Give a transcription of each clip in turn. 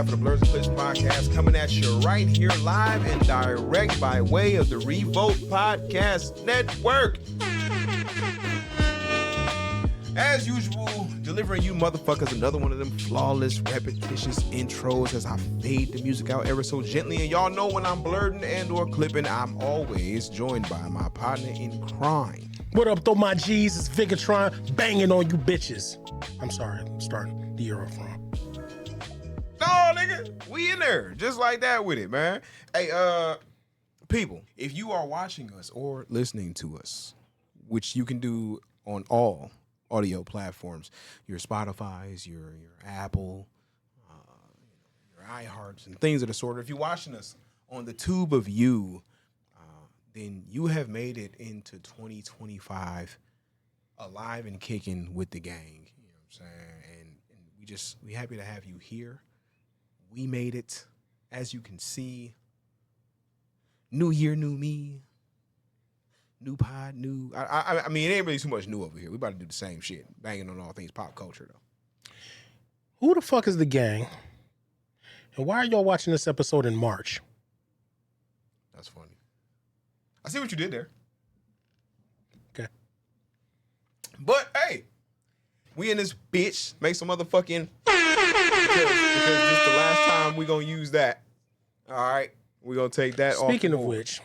behalf of the Blurs and Clips podcast, coming at you right here live and direct by way of the Revolt Podcast Network. As usual, delivering you motherfuckers another one of them flawless, repetitious intros as I fade the music out ever so gently. And y'all know when I'm blurting and or clipping, I'm always joined by my partner in crime. What up, though, my G's? It's Vigatron banging on you bitches. I'm sorry, I'm starting the year off wrong. No, nigga, we in there, just like that with it, man. Hey, people, if you are watching us or listening to us, which you can do on all audio platforms, your Spotify's, your Apple, your iHearts, and things of the sort. If you're watching us on the tube of you, then you have made it into 2025 alive and kicking with the gang. You know what I'm saying? And we happy to have you here. We made it, as you can see. New year, new me. New pod, new. I mean, it ain't really too much new over here. We about to do the same shit, banging on all things pop culture, though. Who the fuck is the gang? And why are y'all watching this episode in March? That's funny. I see what you did there. Okay. But, hey, we in this bitch. Make some motherfucking... because this is the last time we gonna use that. All right? We're gonna take that off. Speaking of which,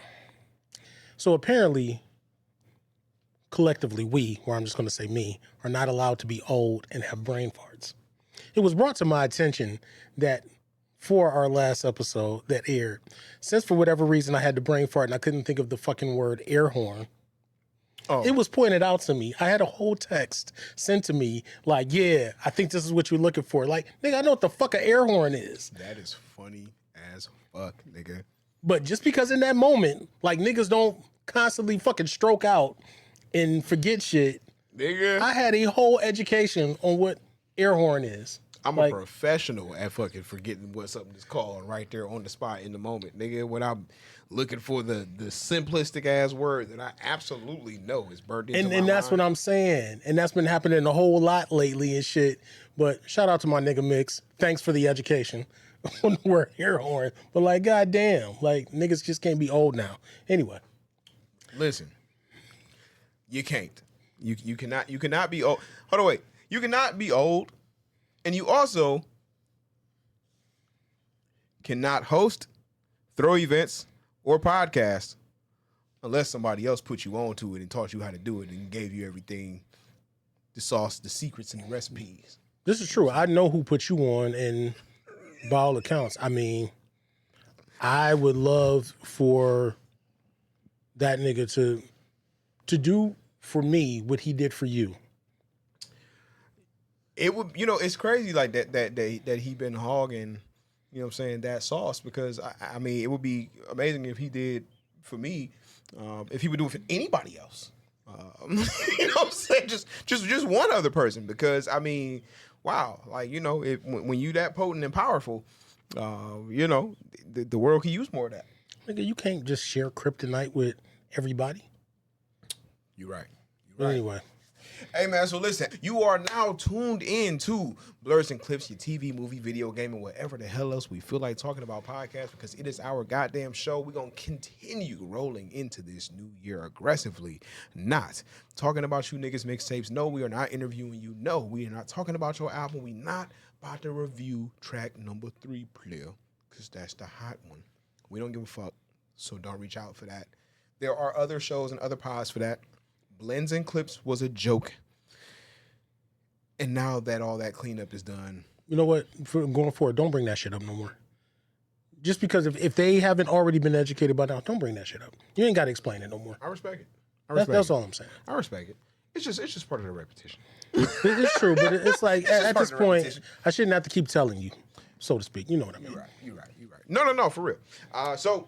so apparently... collectively, we, or I'm just going to say me, are not allowed to be old and have brain farts. It was brought to my attention that for our last episode that aired, since for whatever reason I had the brain fart and I couldn't think of the fucking word air horn, it was pointed out to me. I had a whole text sent to me like, yeah, I think this is what you're looking for. Like, nigga, I know what the fuck an air horn is. That is funny as fuck, nigga. But just because in that moment, like, niggas don't constantly fucking stroke out and forget shit, nigga. I had a whole education on what air horn is. I'm a professional at fucking forgetting what something is called right there on the spot in the moment, nigga. When I'm looking for the simplistic ass word that I absolutely know is burnt into my and that's mind. what I'm saying. And that's been happening a whole lot lately and shit. But shout out to my nigga Mix. Thanks for the education on the word air horn. But like, goddamn, like niggas just can't be old now. Anyway, listen. You can't. You cannot be old. Hold on, wait. You cannot be old, and you also cannot host, throw events, or podcast unless somebody else put you on to it and taught you how to do it and gave you everything, the sauce, the secrets, and the recipes. This is true. I know who put you on, and by all accounts, I mean, I would love for that nigga to do for me what he did for you. It would, it's crazy like that he been hogging, you know what I'm saying, that sauce, because I mean, it would be amazing if he did for me, if he would do it for anybody else. You know what I'm saying? Just one other person, because I mean, wow, like, when you that potent and powerful, the world can use more of that. Nigga, you can't just share kryptonite with everybody. You're right. Anyway. Hey, man, so listen, you are now tuned in to Blurs and Clips, your TV, movie, video game, and whatever the hell else we feel like talking about podcast, because it is our goddamn show. We're going to continue rolling into this new year aggressively, not talking about you niggas mixtapes. No, we are not interviewing you. No, we are not talking about your album. We not about to review track number 3, player, because that's the hot one. We don't give a fuck, so don't reach out for that. There are other shows and other pods for that. Blends and Clips was a joke. And now that all that cleanup is done. You know what? Going forward, don't bring that shit up no more. Just because if they haven't already been educated by now, don't bring that shit up. You ain't got to explain it no more. I respect it. That's all I'm saying. I respect it. It's just part of the repetition. It's true, but it's like at this point, I shouldn't have to keep telling you, so to speak. You know what I mean? You're right. No, for real. So,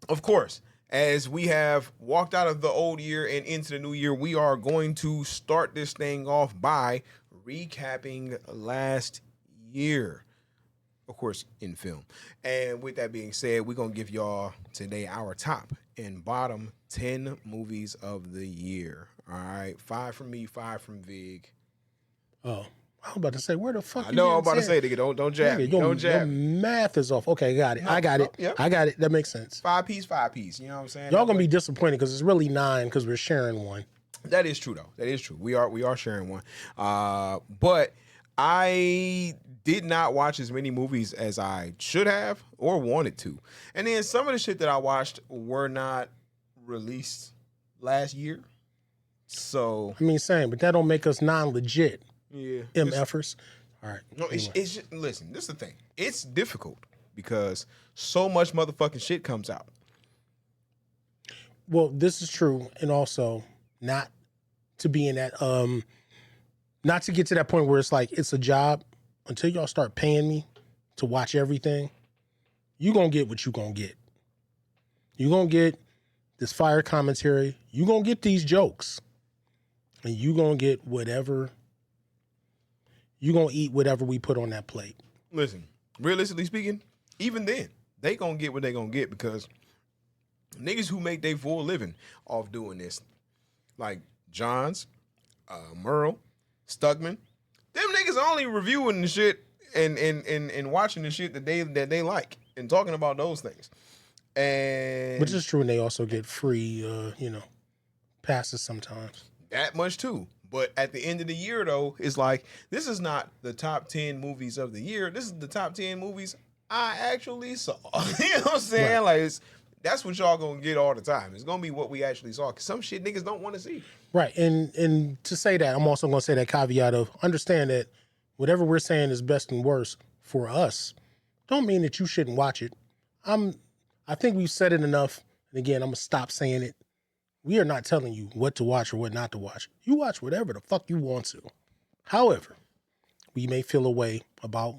of course, as we have walked out of the old year and into the new year, we are going to start this thing off by recapping last year, of course, in film. And with that being said, we're going to give y'all today our top and bottom 10 movies of the year. All right, 5 from me, 5 from Vig. Oh, I was about to say, where the fuck I you know getting I'm about to 10? say, nigga, don't jab me. Nigga, Don't your jab me. math is off. Okay, got it. No, I got it. yep. I got it. That makes sense. 5 piece. You know what I'm saying? Y'all That gonna way- be disappointed because it's really 9 because we're sharing one. That is true, though. That is true. We are sharing one. But I did not watch as many movies as I should have or wanted to. And then some of the shit that I watched were not released last year. So I mean, same, but that don't make us non-legit yeah, MFers. All right. no, anyway. it's just, listen. This is the thing. It's difficult because so much motherfucking shit comes out. Well, this is true, and also not to be in that not to get to that point where it's like it's a job. Until y'all start paying me to watch everything, you gonna get what you gonna get. You gonna get this fire commentary. You gonna get these jokes, and you gonna get whatever. You gonna eat whatever we put on that plate. Listen, realistically speaking, even then, they gonna get what they gonna get because niggas who make their full living off doing this, like Johns, Merle, Stugman, them niggas only reviewing the shit and watching the shit that they like and talking about those things. And Which is true, and they also get free, passes sometimes. that much too. But at the end of the year, though, it's like, this is not the top 10 movies of the year. This is the top 10 movies I actually saw. You know what I'm saying? Right. Like, that's what y'all gonna get all the time. It's gonna be what we actually saw. Cause some shit niggas don't want to see. Right, and to say that, I'm also going to say that caveat of understand that whatever we're saying is best and worst for us, don't mean that you shouldn't watch it. I think we've said it enough, and again, I'm gonna stop saying it. We are not telling you what to watch or what not to watch. You watch whatever the fuck you want to. However, we may feel a way about,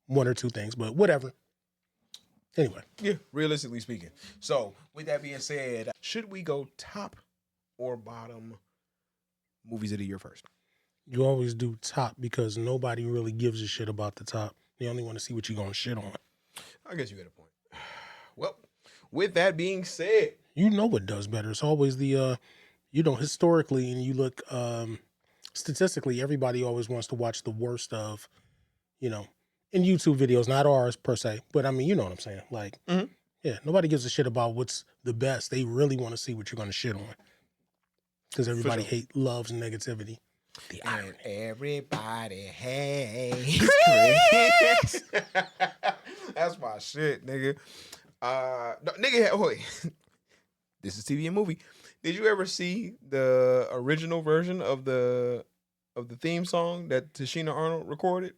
one or two things, but whatever. Anyway. Yeah, realistically speaking. So, with that being said, should we go top or bottom movies of the year first? You always do top because nobody really gives a shit about the top. They only want to see what you're going to shit on. I guess you got a point. Well, with that being said, You know what does better. It's always the, historically, and you look statistically, everybody always wants to watch the worst of, in YouTube videos, not ours per se, but I mean, you know what I'm saying? Like, yeah, nobody gives a shit about what's the best. They really want to see what you're going to shit on. Because everybody sure. loves negativity. The irony. Everybody hates Chris. That's my shit, nigga. No, nigga, wait. This is TV and movie. Did you ever see the original version of the theme song that Tashina Arnold recorded?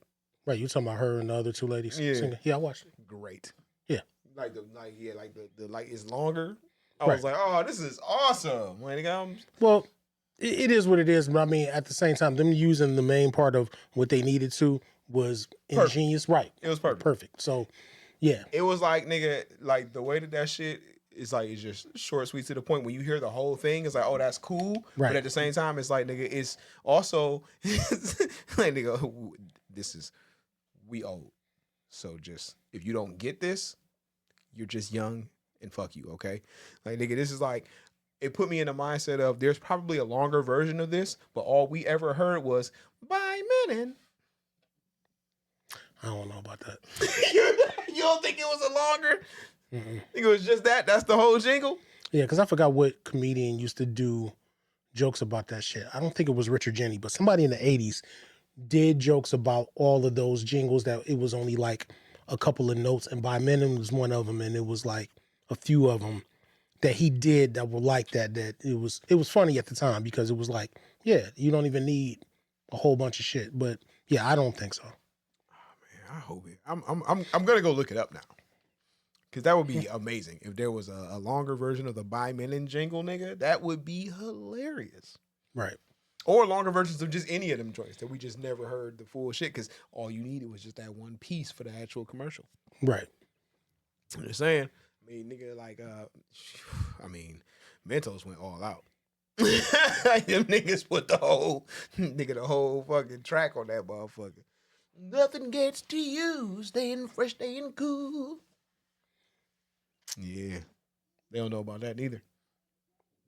Right, you talking about her and the other two ladies singing? Yeah, I watched it. Great. Yeah. Like the it's longer. I Right. was like, oh, this is awesome. Like, Well, it is what it is, but I mean, at the same time, them using the main part of what they needed to was ingenious. Right. It was perfect. Perfect. So, yeah. It was like, nigga, like the way that shit is like, it's just short, sweet, to the point. When you hear the whole thing, it's like, oh, that's cool. Right. But at the same time, it's like, nigga, it's also like, nigga, we old. So just, if you don't get this, you're just young and fuck you, okay? Like, nigga, this is like, it put me in the mindset of there's probably a longer version of this, but all we ever heard was by Menon. I don't know about that. You don't think it was a longer? I think it was just that? That's the whole jingle? Yeah, because I forgot what comedian used to do jokes about that shit. I don't think it was Richard Jenny, but somebody in the 80s did jokes about all of those jingles that it was only like a couple of notes, and by Menon was one of them, and it was like a few of them that he did that were like that it was funny at the time because it was like, yeah, you don't even need a whole bunch of shit. But yeah, I don't think so. Oh, man, I hope it. I'm gonna go look it up now. Cause that would be amazing if there was a longer version of the by Menon jingle, nigga. That would be hilarious. Right. Or longer versions of just any of them joints that we just never heard the full shit. Cause all you needed was just that one piece for the actual commercial. Right. I'm just saying. I mean, nigga, like, Mentos went all out. Like, them niggas put the whole fucking track on that motherfucker. Nothing gets to you, staying fresh, staying cool. Yeah. They don't know about that neither.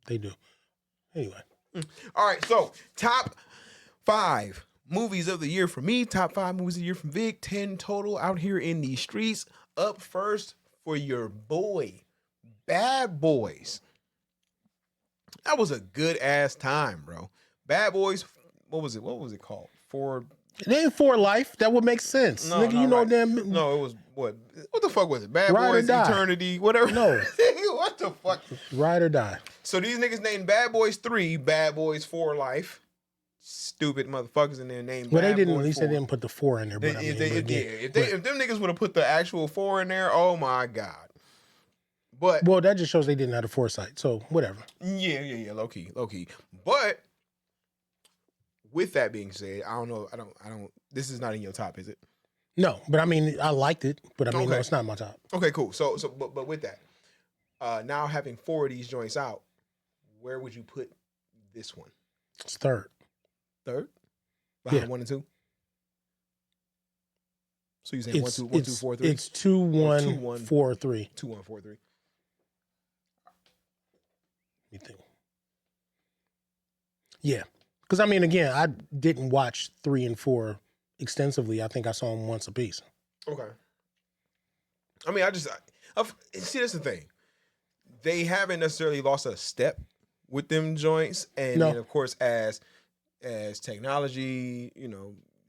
They do. Anyway. All right, so top 5 movies of the year for me, top 5 movies of the year from Vig, 10 total out here in these streets. Up first for your boy, Bad Boys. That was a good ass time, bro. Bad Boys, what was it? What was it called? It ain't For Life. That would make sense. No, Nigga, no, you know right. them. No, it was what? What the fuck was it? Bad Ride or Boys, Die. Eternity, whatever. No. What the fuck? Ride or Die. So these niggas named Bad Boys 3, Bad Boys for Life. Stupid motherfuckers in their name. Well, they Bad didn't. Boy At least they 4. didn't put the 4 in there. But If them niggas would have put the actual 4 in there, oh my god. But well, that just shows they didn't have the foresight. So whatever. yeah, low key. But with that being said, I don't know. I don't. This is not in your top, is it? No, but I mean, I liked it, but I mean, no, Okay. it's not my top. Okay, cool. So, but with that, now having 4 of these joints out, where would you put this one? It's third. Third? Behind Yeah. 1 and 2? So you saying 1, 2, 4, 3? It's 2, 1, 2, 1, 4, 3. 2, 1, 4, 3. Let me think. Yeah, because I mean, again, I didn't watch 3 and 4 extensively. I think I saw them once a piece. Okay. I mean, see, that's the thing. They haven't necessarily lost a step with them joints, and No. then of course, as technology,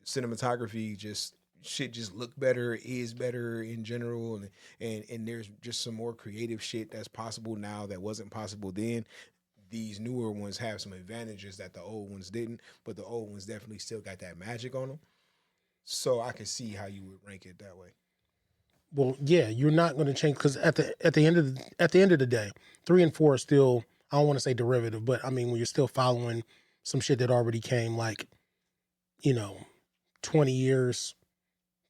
cinematography, just shit just look better, is better in general, and there's just some more creative shit that's possible now that wasn't possible then. These newer ones have some advantages that the old ones didn't, but the old ones definitely still got that magic on them. So I can see how you would rank it that way. Well, yeah, you're not going to change because at the end of the day, 3 and 4 are still, I don't want to say derivative, but I mean when you're still following some shit that already came 20 years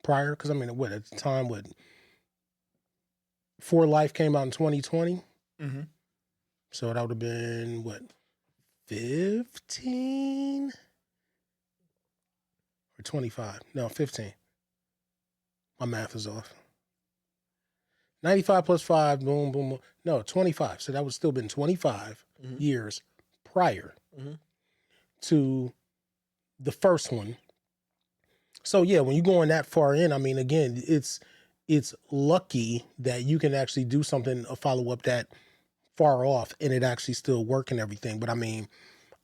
prior. Because I mean, at the time, For Life came out in 2020, Mm-hmm. so that would have been 15 or 25? No, 15. My math is off. 95 plus 5, boom, boom, boom. No, 25. So that would still been 25 Mhm. years prior Mhm. to the first one. So yeah, when you're going that far in, I mean, again, it's lucky that you can actually do something, a follow-up that far off and it actually still work and everything. But I mean,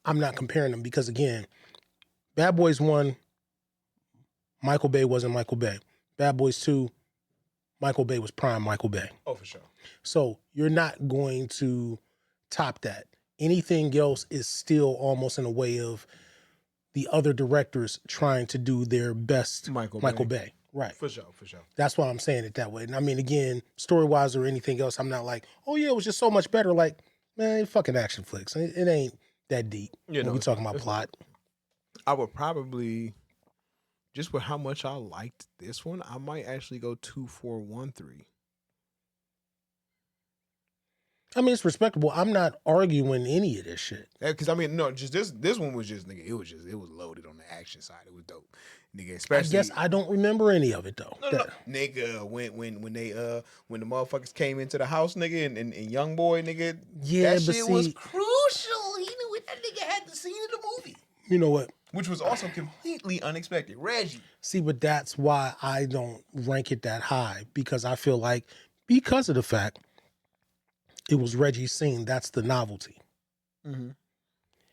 I'm not comparing them because again, Bad Boys 1, Michael Bay wasn't Michael Bay. Bad Boys 2, Michael Bay was prime Michael Bay. Oh, for sure. So you're not going to top that. Anything else is still almost in a way of the other directors trying to do their best Michael Bay. Right. For sure. That's why I'm saying it that way. And I mean, again, story-wise or anything else, I'm not like, oh yeah, it was just so much better. Like, man, fucking action flicks. It ain't that deep when we talking about plot. I would probably, just with how much I liked this one, I might actually go 2, 4, 1, 3. I mean, it's respectable. I'm not arguing any of this shit. Because I mean, no, just this one was just nigga. It was loaded on the action side. It was dope, nigga. Especially, I guess I don't remember any of it though. no, nigga. When the motherfuckers came into the house, nigga, and young boy, nigga. Yeah, that but shit see, was crucial. He knew what that nigga had the scene of the movie, you know what? which was also completely unexpected. Reggie. See, but that's why I don't rank it that high because I feel like because of the fact it was Reggie's scene, that's the novelty. Mm-hmm.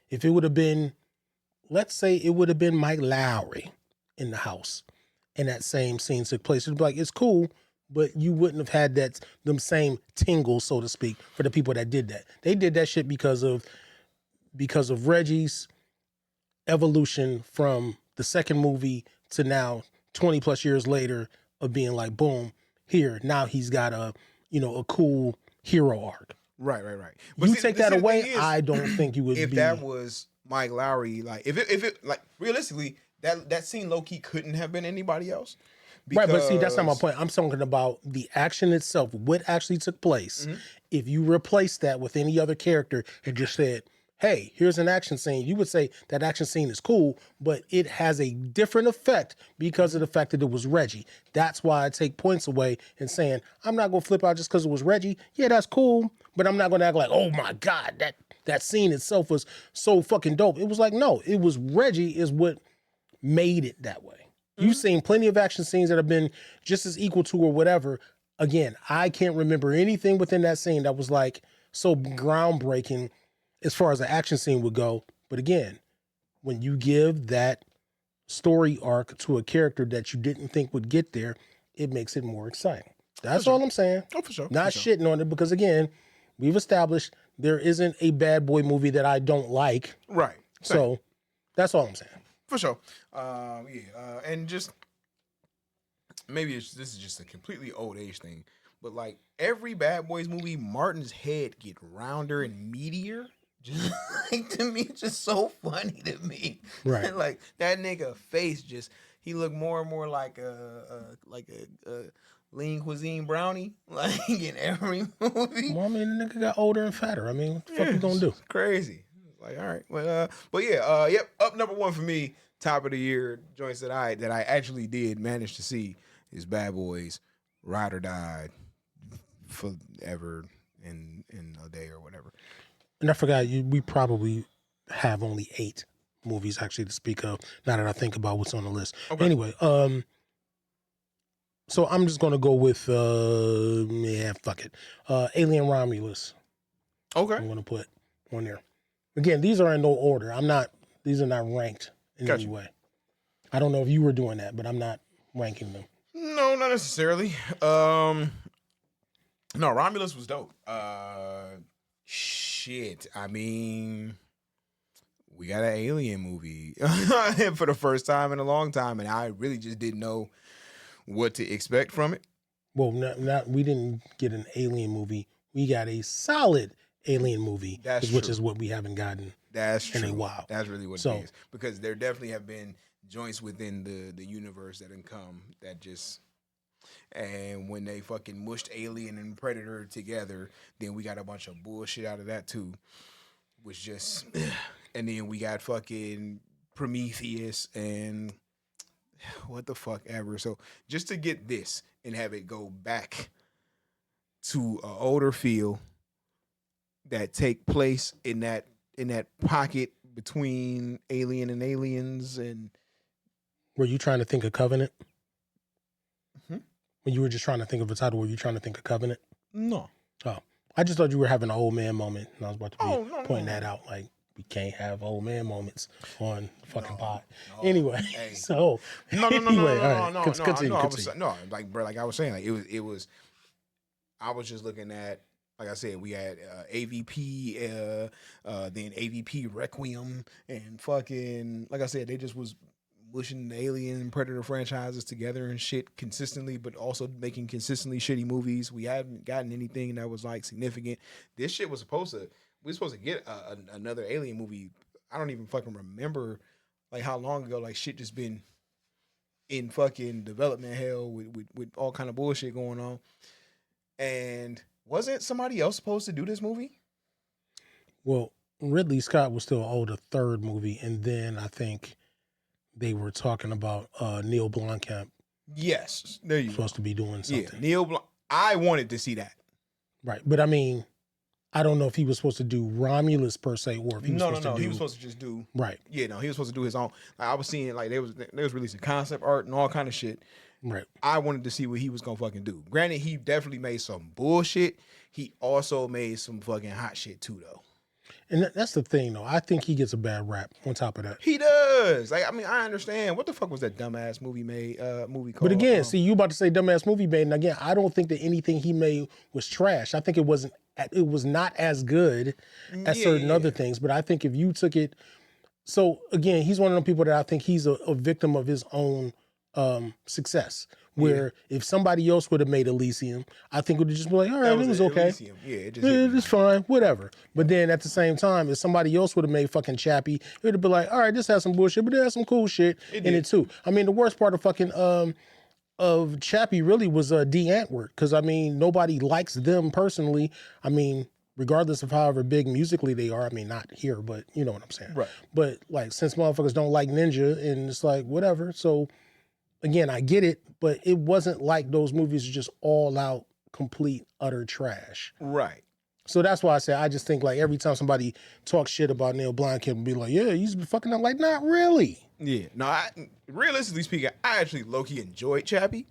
If it would have been, let's say it would have been Mike Lowry in the house and that same scene took place, it'd be like, it's cool, but you wouldn't have had them same tingles, so to speak, for the people that did that. They did that shit because of Reggie's evolution from the second movie to now 20 plus years later of being like, boom, here, now he's got a cool hero arc. Right. But you take that away, I don't think you would if be. that was Mike Lowry, like if it like realistically, that scene low key couldn't have been anybody else. Right, but see, that's not my point. I'm talking about the action itself, what actually took place. Mhm. If you replace that with any other character and just said, hey, here's an action scene, you would say that action scene is cool, but it has a different effect because of the fact that it was Reggie. That's why I take points away and saying, I'm not going to flip out just because it was Reggie. Yeah, that's cool, but I'm not going to act like, oh my God, that scene itself was so fucking dope. It was like, no, it was Reggie is what made it that way. You've seen plenty of action scenes that have been just as equal to or whatever. Again, I can't remember anything within that scene that was like so groundbreaking as far as the action scene would go. But again, when you give that story arc to a character that you didn't think would get there, it makes it more exciting. That's all I'm saying. Oh, for sure. Not for sure. shitting on it because, again, we've established there isn't a bad boy movie that I don't like. Right. Same. So that's all I'm saying. For sure. And just maybe this is just a completely old age thing, but like every Bad Boys movie, Martin's head get rounder and meatier. Just like to me, it's just so funny to me. Right. Like that nigga face he looked more and more like a lean cuisine brownie, like in every movie. Well, I mean, the nigga got older and fatter. I mean, what the fuck you gonna do? It's crazy. Like, all right, but yeah, yep. Up number one for me, top of the year joints that I actually did manage to see is Bad Boys, Ride or Die, forever in a day or whatever. And I forgot, we probably have only 8 movies actually to speak of, now that I think about what's on the list. Okay. Anyway, so I'm just going to go with, fuck it. Alien Romulus. Okay. I'm going to put on there. Again, these are in no order. These are not ranked in any way. I don't know if you were doing that, but I'm not ranking them. No, not necessarily. No, Romulus was dope. Shit. I mean, we got an alien movie for the first time in a long time, and I really just didn't know what to expect from it. Well, we didn't get an alien movie. We got a solid alien movie, which is what we haven't gotten in a while. That's really what it is. Because there definitely have been joints within the universe that have come that just... And when they fucking mushed Alien and Predator together, then we got a bunch of bullshit out of that too. Was just... And then we got fucking Prometheus and... What the fuck ever. So just to get this and have it go back to an older feel that take place in that pocket between Alien and Aliens and... Were you trying to think of Covenant? Hmm? When you were just trying to think of a title, were you trying to think of Covenant? No. Oh, I just thought you were having an old man moment, and I was about to be pointing no. that out. Like, we can't have old man moments on fucking pod. Anyway, so continue. Like I was saying, like it was. I was just looking at, like I said, we had AVP, then AVP Requiem, and fucking, like I said, they just was mushing the Alien and Predator franchises together and shit consistently, but also making consistently shitty movies. We haven't gotten anything that was like significant. This shit was we were supposed to get another Alien movie. I don't even fucking remember like how long ago. Like shit just been in fucking development hell with all kind of bullshit going on. And wasn't somebody else supposed to do this movie? Well, Ridley Scott was still owed a third movie, and then I think they were talking about Neil Blomkamp. Yes, there you supposed to be doing something. Yeah, I wanted to see that. Right, but I mean, I don't know if he was supposed to do Romulus per se, or if he was supposed to do... he was supposed to just do... Right. Yeah, no, he was supposed to do his own. Like, I was seeing, like, they was releasing concept art and all kind of shit. Right. I wanted to see what he was gonna fucking do. Granted, he definitely made some bullshit. He also made some fucking hot shit too, though. And that's the thing, though. I think he gets a bad rap on top of that. He does. Like, I mean, I understand. What the fuck was that dumbass movie called? But again, see, you about to say dumbass movie made, and again, I don't think that anything he made was trash. I think it was not as good as certain other things. But I think if you took it, so again, he's one of them people that I think he's a victim of his own success. Where if somebody else would have made Elysium, I think it would just be like, all right, it was okay. Elysium. Yeah, it's fine, whatever. But then at the same time, if somebody else would have made fucking Chappie, it would have been like, all right, this has some bullshit, but it has some cool shit in it too. I mean, the worst part of fucking of Chappie really was D. Antwoord, because I mean, nobody likes them personally. I mean, regardless of however big musically they are. I mean, not here, but you know what I'm saying. Right. But like, since motherfuckers don't like Ninja, and it's like whatever, so. Again, I get it, but it wasn't like those movies are just all out, complete, utter trash. Right. So that's why I say I just think like every time somebody talks shit about Neil Blomkamp and be like, yeah, he's been fucking up, like, not really. Yeah. No, realistically speaking, I actually low-key enjoyed Chappie.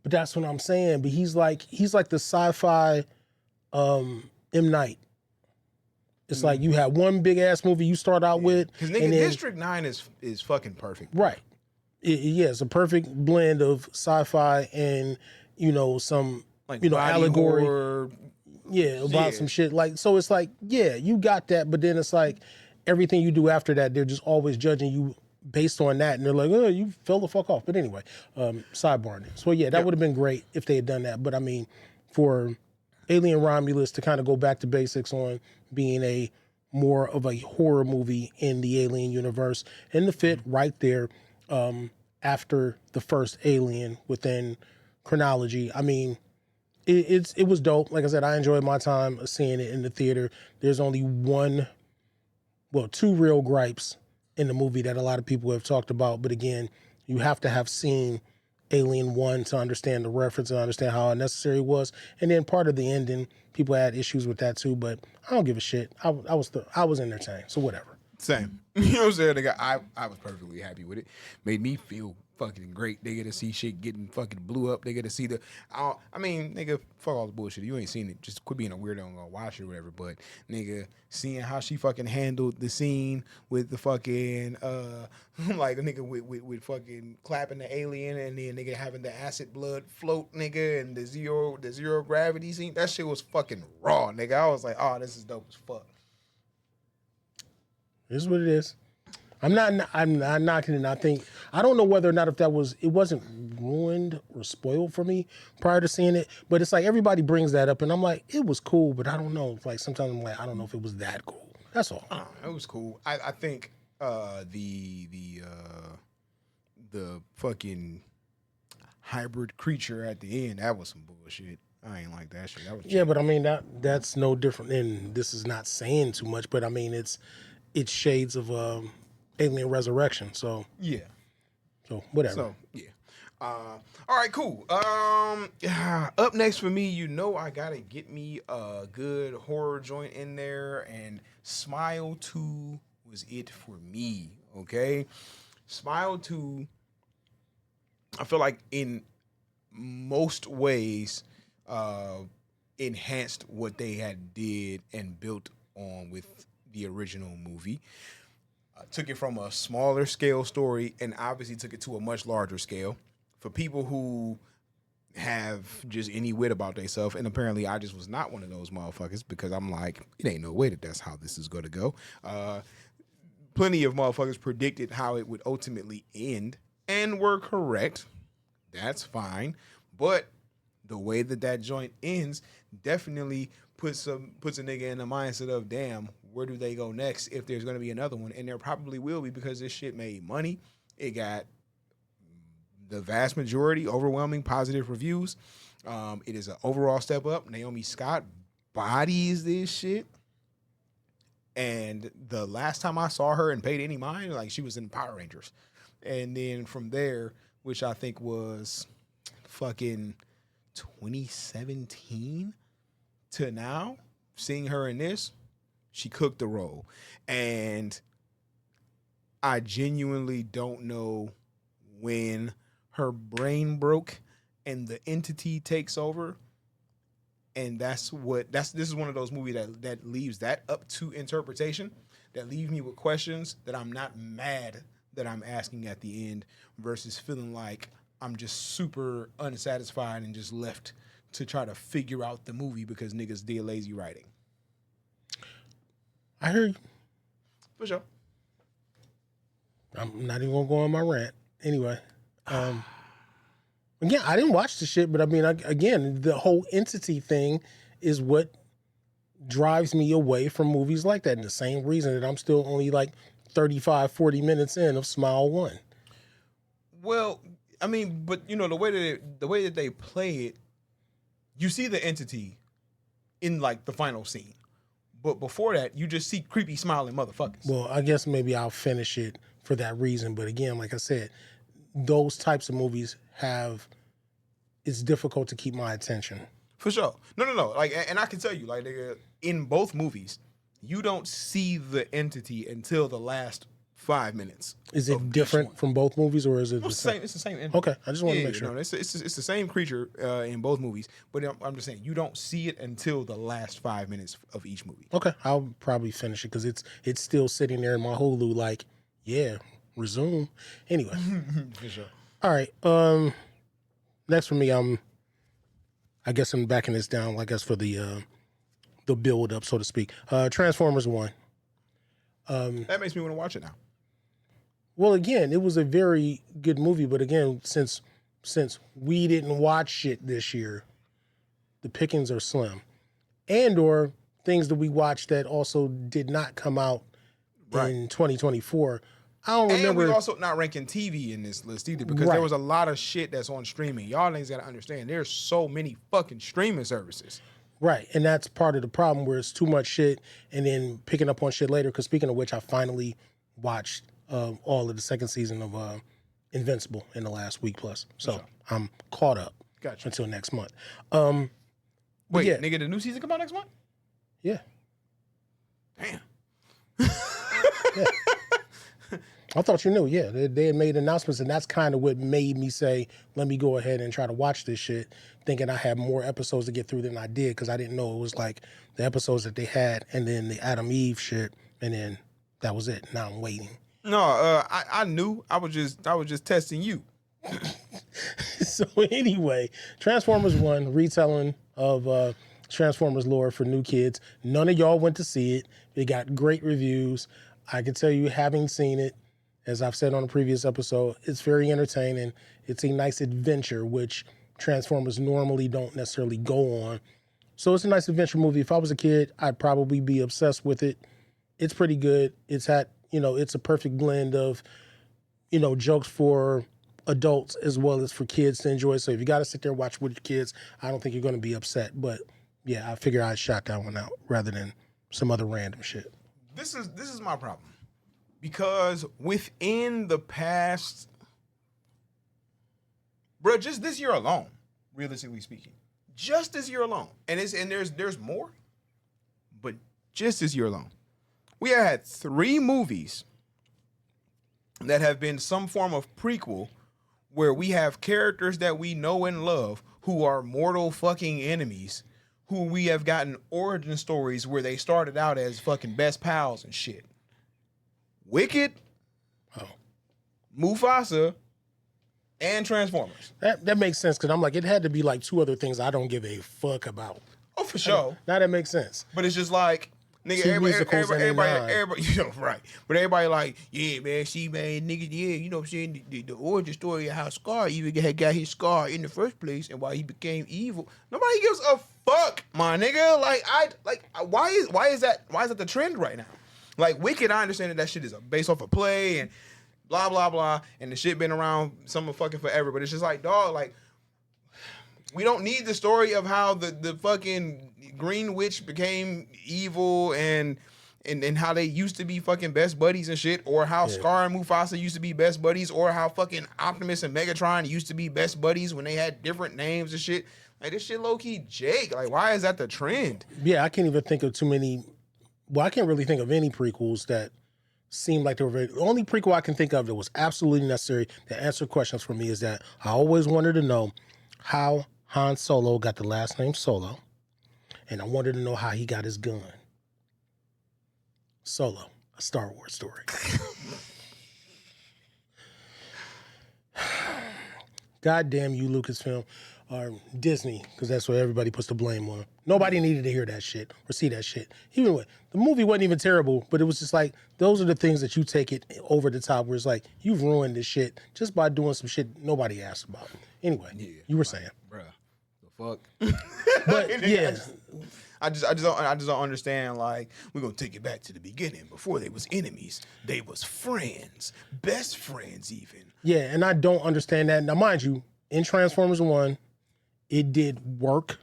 But that's what I'm saying. But he's like the sci-fi M. Night. It's like you have one big ass movie you start out with, Because nigga, and then, District 9 is fucking perfect. right. Yeah, it's a perfect blend of sci-fi and some Like allegory. horror. Yeah, about some shit. Like, so it's like, yeah, you got that, but then it's like everything you do after that, they're just always judging you based on that, and they're like, oh, you fell the fuck off. But anyway, sidebarring. So yeah, that would have been great if they had done that. But I mean, for Alien Romulus to kind of go back to basics on being a more of a horror movie in the Alien universe, and the fit right there after the first Alien within chronology. I mean, it was dope. Like I said, I enjoyed my time seeing it in the theater. There's only two real gripes in the movie that a lot of people have talked about. But again, you have to have seen Alien 1 to understand the reference and understand how unnecessary it was. And then part of the ending, people had issues with that too, but I don't give a shit. I was entertained, so whatever. Same. You know what I'm saying? Nigga, I was perfectly happy with it. Made me feel fucking great. Nigga, to see shit getting fucking blew up. Nigga, to see I mean, nigga, fuck all the bullshit. You ain't seen it. Just quit being a weirdo and go watch it or whatever. But nigga, seeing how she fucking handled the scene with the fucking like a nigga with fucking clapping the alien and then nigga having the acid blood float, nigga, and the zero gravity scene. That shit was fucking raw, nigga. I was like, oh, this is dope as fuck. It is what it is. I'm not knocking it. I don't know whether or not if it wasn't ruined or spoiled for me prior to seeing it, but it's like everybody brings that up and I'm like, it was cool, but I don't know. Like sometimes I'm like, I don't know if it was that cool. That's all. It was cool. I think the fucking hybrid creature at the end, that was some bullshit. I ain't like that shit. That was yeah, but I mean that's no different. And this is not saying too much, but I mean it's shades of Alien Resurrection. So yeah. So whatever. So yeah. All right, cool. Up next for me, I gotta get me a good horror joint in there, and Smile 2 was it for me. Okay, Smile 2. I feel like in most ways, enhanced what they had did and built on with the original movie. Took it from a smaller scale story and obviously took it to a much larger scale. For people who have just any wit about themselves, and apparently I just was not one of those motherfuckers because I'm like, it ain't no way that's how this is going to go. Plenty of motherfuckers predicted how it would ultimately end and were correct. That's fine. But the way that joint ends definitely puts a nigga in the mindset of, damn, where do they go next if there's going to be another one? And there probably will be because this shit made money. It got the vast majority, overwhelming positive reviews. It is an overall step up. Naomi Scott bodies this shit. And the last time I saw her and paid any mind, like she was in Power Rangers. And then from there, which I think was fucking 2017 to now, seeing her in this, she cooked the role. And I genuinely don't know when her brain broke and the entity takes over. And this is one of those movies that leaves that up to interpretation, that leave me with questions that I'm not mad that I'm asking at the end versus feeling like I'm just super unsatisfied and just left to try to figure out the movie because niggas did lazy writing. I hear you. For sure. I'm not even gonna go on my rant. Anyway, again, I didn't watch the shit, but I mean, again, the whole entity thing is what drives me away from movies like that. And the same reason that I'm still only like 35, 40 minutes in of Smile 1. Well, I mean, but the way that they play it, you see the entity in like the final scene. But before that, you just see creepy smiling motherfuckers. Well, I guess maybe I'll finish it for that reason. But again, like I said, those types of movies it's difficult to keep my attention. For sure. No. Like, and I can tell you, like, in both movies, you don't see the entity until the last 5 minutes. Is of it each different one. from both movies, or is it It's the same. It's the same. Entity. Okay, I just want to make sure. No, it's the same creature in both movies, but I'm just saying you don't see it until the last 5 minutes of each movie. Okay, I'll probably finish it because it's still sitting there in my Hulu. Like, yeah, resume. Anyway, For sure. all right. Next for me, I guess I'm backing this down. I guess for the build up, so to speak. Transformers 1. That makes me want to watch it now. Well, again, it was a very good movie, but again, since we didn't watch it this year, the pickings are slim, and/or things that we watched that also did not come out in 2024. I don't remember. And we're also not ranking TV in this list either because there was a lot of shit that's on streaming. Y'all niggas gotta understand. There's so many fucking streaming services. Right, and that's part of the problem where it's too much shit and then picking up on shit later. Because speaking of which, I finally watched all of the second season of Invincible in the last week plus. So I'm caught up until next month. Wait, yeah. nigga, the new season come out next month? Yeah. Damn. Yeah. I thought you knew. Yeah, they had made announcements, and that's kind of what made me say, let me go ahead and try to watch this shit, thinking I had more episodes to get through than I did because I didn't know it was like the episodes that they had and then the Adam Eve shit, and then that was it. Now I'm waiting. No, I knew. I was just testing you. So anyway, Transformers 1, retelling of Transformers lore for new kids. None of y'all went to see it. It got great reviews. I can tell you, having seen it, as I've said on a previous episode, it's very entertaining. It's a nice adventure, which Transformers normally don't necessarily go on. So it's a nice adventure movie. If I was a kid, I'd probably be obsessed with it. It's pretty good. It's it's a perfect blend of, jokes for adults as well as for kids to enjoy. So if you got to sit there and watch with your kids, I don't think you're going to be upset. But yeah, I figure I'd shot that one out rather than some other random shit. This is my problem. Because within the past, bro, just this year alone, realistically speaking, just this year alone, and there's more, but just this year alone, we have had 3 movies that have been some form of prequel where we have characters that we know and love who are mortal fucking enemies, who we have gotten origin stories where they started out as fucking best pals and shit. Wicked, Mufasa, and Transformers. That makes sense because I'm like, it had to be like 2 other things I don't give a fuck about. Oh, for sure. Now that makes sense. But it's just like, nigga, 2 everybody, right. But everybody like, yeah, man, see, man, nigga, yeah, you know what I'm saying? The origin story of how Scar even had got his scar in the first place and why he became evil. Nobody gives a fuck, my nigga. Why is that the trend right now? Like, Wicked, I understand that shit is based off a play and blah, blah, blah, and the shit been around some fucking forever, but it's just like, dog, like, we don't need the story of how the fucking Green Witch became evil and how they used to be fucking best buddies and shit, or how Scar and Mufasa used to be best buddies, or how fucking Optimus and Megatron used to be best buddies when they had different names and shit. Like, this shit low-key Jake. Like, why is that the trend? Yeah, I can't even think of too many. Well, I can't really think of any prequels that seemed like they were the only prequel I can think of that was absolutely necessary to answer questions for me is that I always wanted to know how Han Solo got the last name Solo, and I wanted to know how he got his gun. Solo, a Star Wars story. God damn you, Lucasfilm, or Disney, because that's where everybody puts the blame on. Nobody needed to hear that shit or see that shit. Even when the movie wasn't even terrible, but it was just like, those are the things that you take it over the top where it's like, you've ruined this shit just by doing some shit nobody asked about. Anyway, you were saying. Bruh, the fuck? But yeah. I just don't understand. Like, we're gonna take it back to the beginning. Before they was enemies, they was friends, best friends even. Yeah, and I don't understand that. Now, mind you, in Transformers 1, it did work.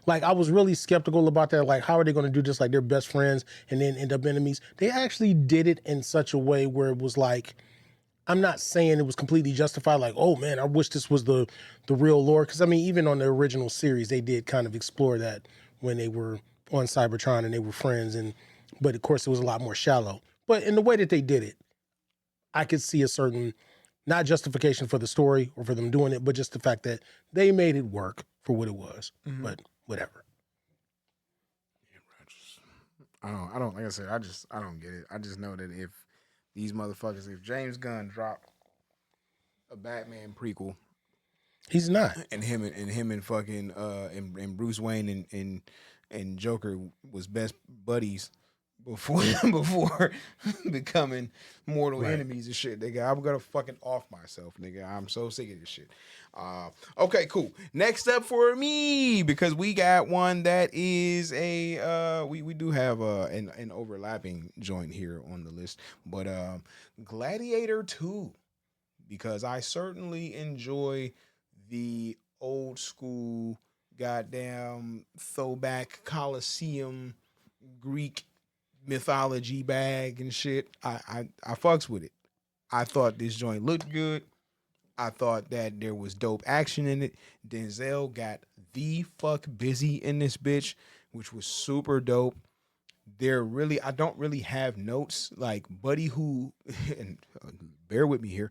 Like, I was really skeptical about that. Like, how are they going to do this? Like, they're best friends and then end up enemies. They actually did it in such a way where it was like, I'm not saying it was completely justified. Like, oh man, I wish this was the real lore. Because I mean, even on the original series, they did kind of explore that when they were on Cybertron and they were friends. But of course, it was a lot more shallow. But in the way that they did it, I could see a certain, not justification for the story or for them doing it, but just the fact that they made it work for what it was. But whatever. I don't, like I said, I don't get it. I just know that if these motherfuckers, if James Gunn dropped a Batman prequel, he's not. And him and fucking and Bruce Wayne and Joker was best buddies before becoming mortal enemies and shit, nigga. I'm gonna fucking off myself, nigga. I'm so sick of this shit. Okay, cool. Next up for me, because we got one that is a we do have an overlapping joint here on the list, but Gladiator 2, because I certainly enjoy the old school goddamn throwback Colosseum Greek mythology bag and shit. I fucks with it. I thought this joint looked good. I thought that there was dope action in it. Denzel got the fuck busy in this bitch, which was super dope. I don't really have notes like Buddy, who, and bear with me here,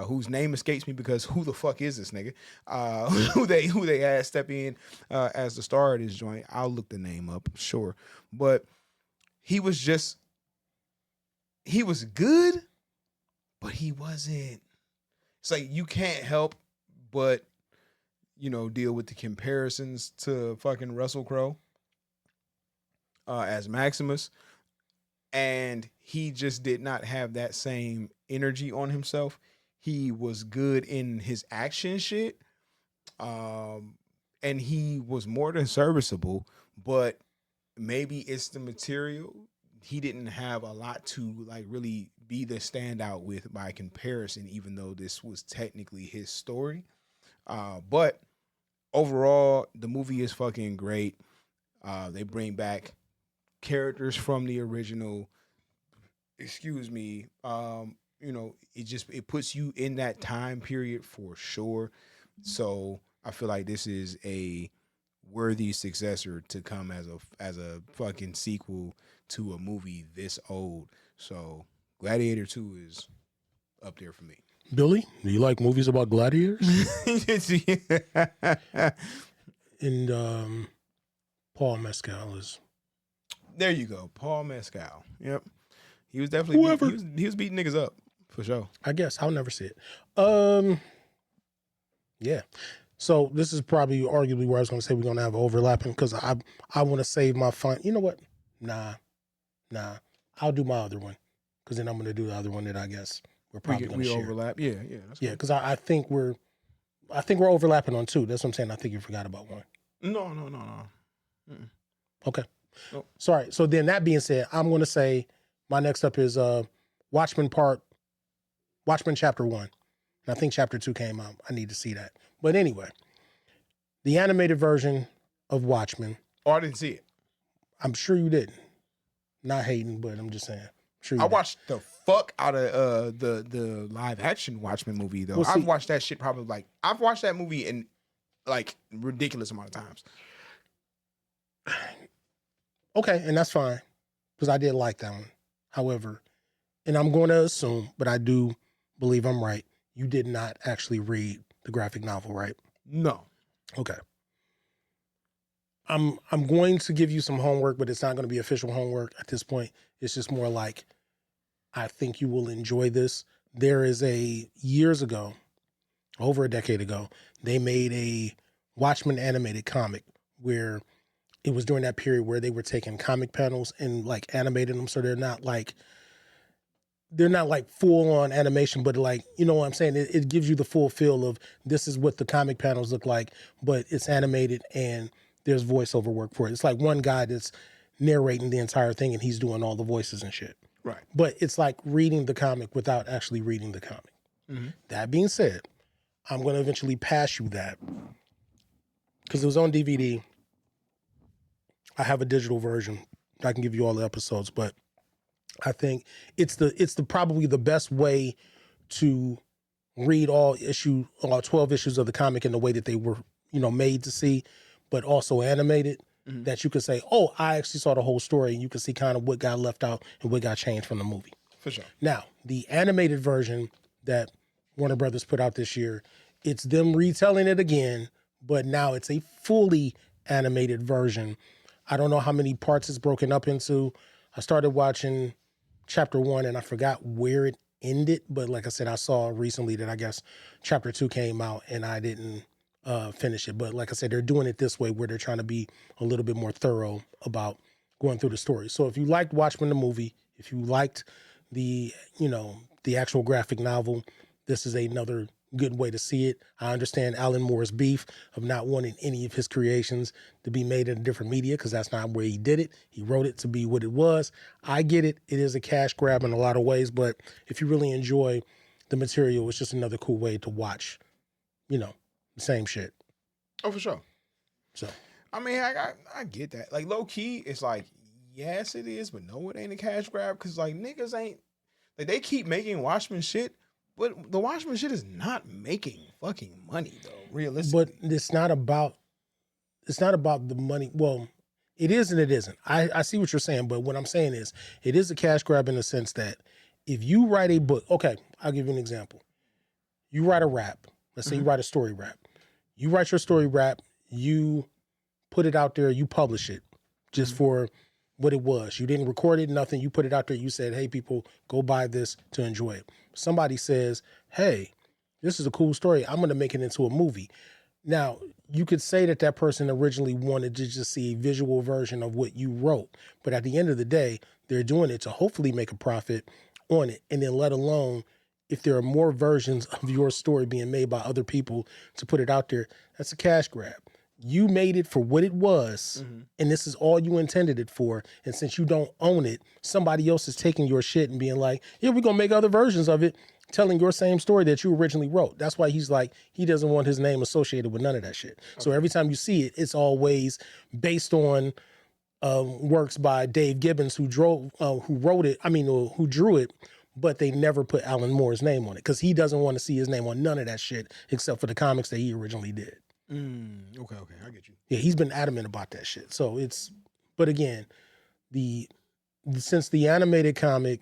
whose name escapes me because who the fuck is this nigga? Who they had step in as the star of this joint. I'll look the name up, sure, but he was good, but he wasn't. It's like you can't help but, deal with the comparisons to fucking Russell Crowe as Maximus, and he just did not have that same energy on himself. He was good in his action shit, and he was more than serviceable, but maybe it's the material. He didn't have a lot to like really be the standout with by comparison, even though this was technically his story. But overall, the movie is fucking great. They bring back characters from the original. Excuse me. It puts you in that time period for sure. So I feel like this is a worthy successor to come as a fucking sequel to a movie this old. So Gladiator 2 is up there for me. Billy, do you like movies about gladiators? And Paul Mescal is. There you go, Paul Mescal. Yep, he was definitely he was beating niggas up for sure. I guess I'll never see it. Yeah. So this is probably arguably where I was going to say we're going to have overlapping because I want to save my fun. You know what? Nah. I'll do my other one because then I'm going to do the other one that I guess we're probably going to share. Overlap. Yeah. Yeah, because I think we're overlapping on two. That's what I'm saying. I think you forgot about one. No. Mm-mm. Okay. Nope. Sorry. So then that being said, I'm going to say my next up is Watchmen Chapter 1. And I think Chapter 2 came out. I need to see that. But anyway, the animated version of Watchmen. Oh, I didn't see it. I'm sure you didn't. Not hating, but I'm just saying. I watched the fuck out of the live action Watchmen movie though. I've watched that shit probably I've watched that movie in like ridiculous amount of times. Okay, and that's fine because I did like that one. However, and I'm going to assume, but I do believe I'm right. You did not actually read the graphic novel, right? No. Okay. I'm going to give you some homework, but it's not going to be official homework at this point. It's just more like, I think you will enjoy this. There is years ago, over a decade ago, they made a Watchmen animated comic where it was during that period where they were taking comic panels and like animating them. So they're not like full on animation, but like, you know what I'm saying? It gives you the full feel of this is what the comic panels look like, but it's animated and there's voiceover work for it. It's like one guy that's narrating the entire thing and he's doing all the voices and shit. Right. But it's like reading the comic without actually reading the comic. Mm-hmm. That being said, I'm going to eventually pass you that because it was on DVD. I have a digital version. I can give you all the episodes, but I think it's probably the best way to read all 12 issues of the comic in the way that they were, made to see, but also animated, that you could say, oh, I actually saw the whole story, and you can see kind of what got left out and what got changed from the movie. For sure. Now, the animated version that Warner Brothers put out this year, it's them retelling it again, but now it's a fully animated version. I don't know how many parts it's broken up into. I started watching chapter 1 and I forgot where it ended, but like I said, I saw recently that I guess chapter 2 came out and I didn't finish it. But like I said, they're doing it this way where they're trying to be a little bit more thorough about going through the story. So if you liked Watchmen the movie, if you liked the actual graphic novel, this is another good way to see it. I understand Alan Moore's beef of not wanting any of his creations to be made in a different media because that's not where he did it. He wrote it to be what it was. I get it. It is a cash grab in a lot of ways, but if you really enjoy the material, it's just another cool way to watch, the same shit. Oh, for sure. So, I mean, I get that. Like, low key, it's like, yes, it is, but no, it ain't a cash grab because, like, niggas ain't, like, they keep making Watchmen shit, but the Watchmen shit is not making fucking money, though, realistically. but it's not about the money. Well, it is and it isn't. I see what you're saying, but what I'm saying is it is a cash grab in the sense that if you write a book, okay, I'll give you an example. You write a rap. Let's say you write a story rap. You write your story rap, you put it out there, you publish it just for what it was. You didn't record it, nothing. You put it out there. You said, hey, people, go buy this to enjoy it. Somebody says, hey, this is a cool story. I'm going to make it into a movie. Now, you could say that that person originally wanted to just see a visual version of what you wrote. But at the end of the day, they're doing it to hopefully make a profit on it. And then let alone if there are more versions of your story being made by other people to put it out there, that's a cash grab. You made it for what it was, and this is all you intended it for. And since you don't own it, somebody else is taking your shit and being like, yeah, we're going to make other versions of it, telling your same story that you originally wrote. That's why he's like, he doesn't want his name associated with none of that shit. Okay. So every time you see it, it's always based on works by Dave Gibbons, who drew it, but they never put Alan Moore's name on it because he doesn't want to see his name on none of that shit except for the comics that he originally did. Okay, I get you. Yeah, he's been adamant about that shit. So but again, since the animated comic,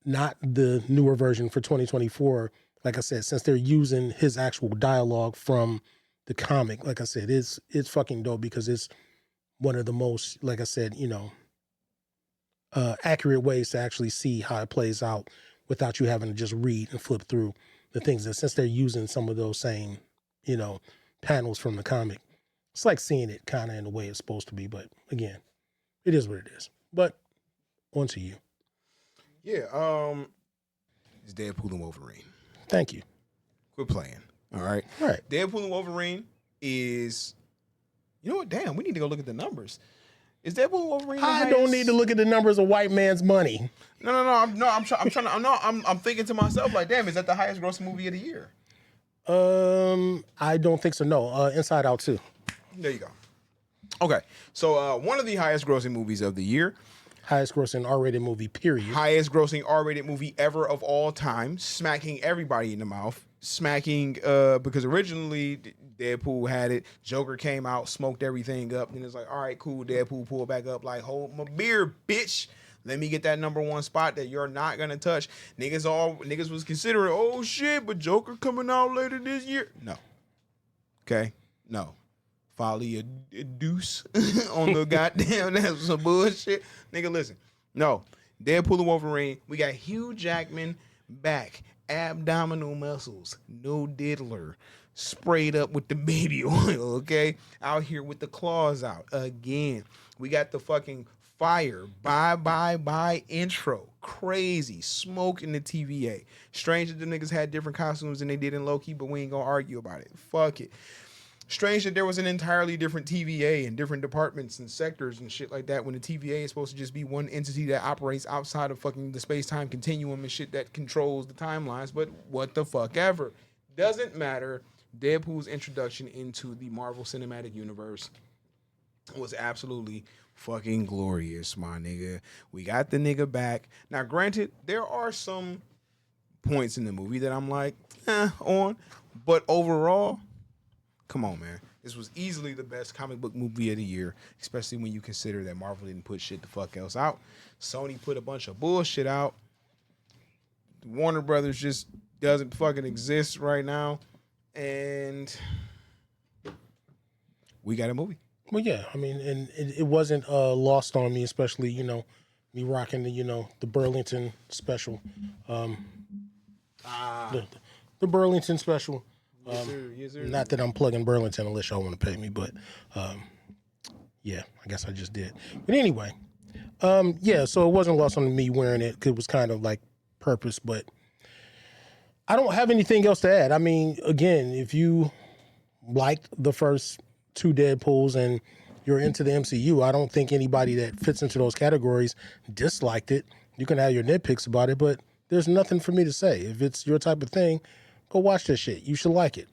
not the newer version for 2024, like I said, since they're using his actual dialogue from the comic, like I said, it's fucking dope because it's one of the most, like I said, accurate ways to actually see how it plays out without you having to just read and flip through the things. And since they're using some of those same, panels from the comic, it's like seeing it kind of in the way it's supposed to be. But again, it is what it is. But on to you. Yeah, it's Deadpool and Wolverine. Thank you. Quit playing. All right. All right. Deadpool and Wolverine is, you know what? Damn, we need to go look at the numbers. Is Deadpool and Wolverine? I don't need to look at the numbers of white man's money. I'm thinking to myself like, damn, is that the highest grossing movie of the year? I don't think so. No, Inside Out 2. There you go. Okay, so one of the highest grossing movies of the year. Highest grossing R-rated movie, period. Highest grossing R-rated movie ever of all time, smacking everybody in the mouth. Smacking, because originally Deadpool had it. Joker came out, smoked everything up. Then it's like, all right, cool. Deadpool pulled back up like, hold my beer, bitch. Let me get that number one spot that you're not gonna touch. Niggas was considering, oh shit, but Joker coming out later this year. No. Okay? No. Folly a deuce on the goddamn, that's some bullshit. Nigga, listen. No. Deadpool and Wolverine, we got Hugh Jackman back. Abdominal muscles, no diddler, sprayed up with the baby oil, okay? Out here with the claws out again. We got the fucking fire, bye intro. Crazy. Smoke in the TVA. Strange that the niggas had different costumes than they did in Loki, but we ain't gonna argue about it. Fuck it. Strange that there was an entirely different TVA and different departments and sectors and shit like that when the TVA is supposed to just be one entity that operates outside of fucking the space-time continuum and shit that controls the timelines, but what the fuck ever. Doesn't matter. Deadpool's introduction into the Marvel Cinematic Universe was absolutely fucking glorious, my nigga. We got the nigga back. Now, granted, there are some points in the movie that I'm like, on, but overall, come on, man. This was easily the best comic book movie of the year, especially when you consider that Marvel didn't put shit the fuck else out. Sony put a bunch of bullshit out. Warner Brothers just doesn't fucking exist right now. And we got a movie. Well, yeah, I mean, and it wasn't lost on me, especially, me rocking the Burlington special. The Burlington special. Yes, sir. Yes, sir. Not that I'm plugging Burlington unless y'all want to pay me, but yeah, I guess I just did. But anyway, yeah, so it wasn't lost on me wearing it 'cause it was kind of like purpose, but I don't have anything else to add. I mean, again, if you liked the first two Deadpools and you're into the MCU, I don't think anybody that fits into those categories disliked it. You can have your nitpicks about it, but there's nothing for me to say. If it's your type of thing, go watch that shit. You should like it.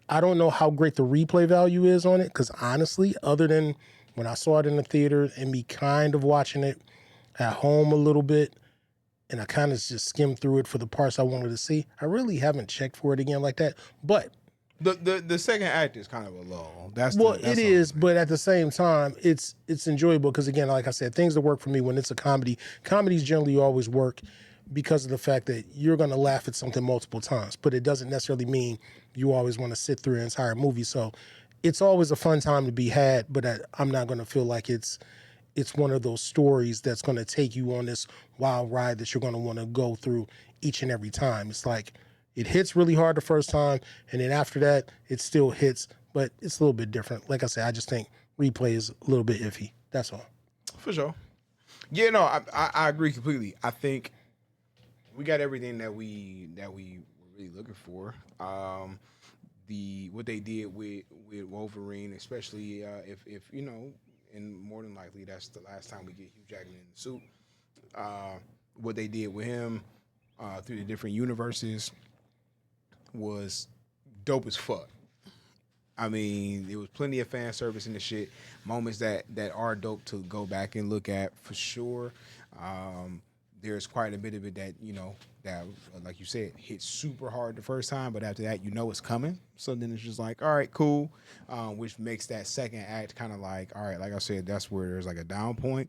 I don't know how great the replay value is on it, because honestly, other than when I saw it in the theater and me kind of watching it at home a little bit, and I kind of just skimmed through it for the parts I wanted to see, I really haven't checked for it again like that. But the second act is kind of a lull. It is, but at the same time, it's enjoyable because, again, like I said, things that work for me when it's a comedy, comedies generally always work because of the fact that you're going to laugh at something multiple times, but it doesn't necessarily mean you always want to sit through an entire movie. So it's always a fun time to be had, but I'm not going to feel like it's one of those stories that's going to take you on this wild ride that you're going to want to go through each and every time. It's like it hits really hard the first time, and then after that, it still hits, but it's a little bit different. Like I said, I just think replay is a little bit iffy. That's all. For sure. Yeah, no, I agree completely. I think we got everything that we were really looking for. What they did with Wolverine, especially if and more than likely that's the last time we get Hugh Jackman in the suit. What they did with him through the different universes was dope as fuck. I mean, there was plenty of fan service in the shit, moments that are dope to go back and look at for sure. There's quite a bit of it that, that, like you said, hits super hard the first time, but after that, it's coming. So then it's just like, all right, cool, which makes that second act kind of like, all right, like I said, that's where there's like a down point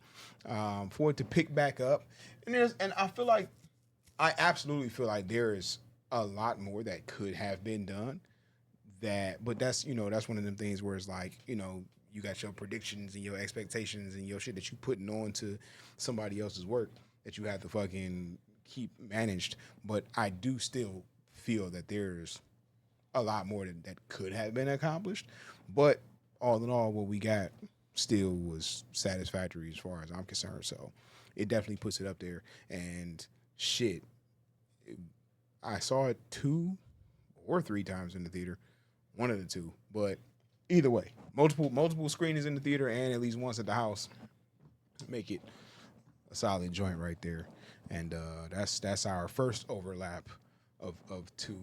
for it to pick back up. And I absolutely feel like there is a lot more that could have been done. But that's one of them things where it's like, you got your predictions and your expectations and your shit that you putting on to somebody else's work that you have to fucking keep managed. But I do still feel that there's a lot more that could have been accomplished. But all in all, what we got still was satisfactory as far as I'm concerned. So it definitely puts it up there. And shit, I saw it 2 or 3 times in the theater. One of the two. But either way, multiple screenings in the theater and at least once at the house make it a solid joint right there. And that's our first overlap of 2.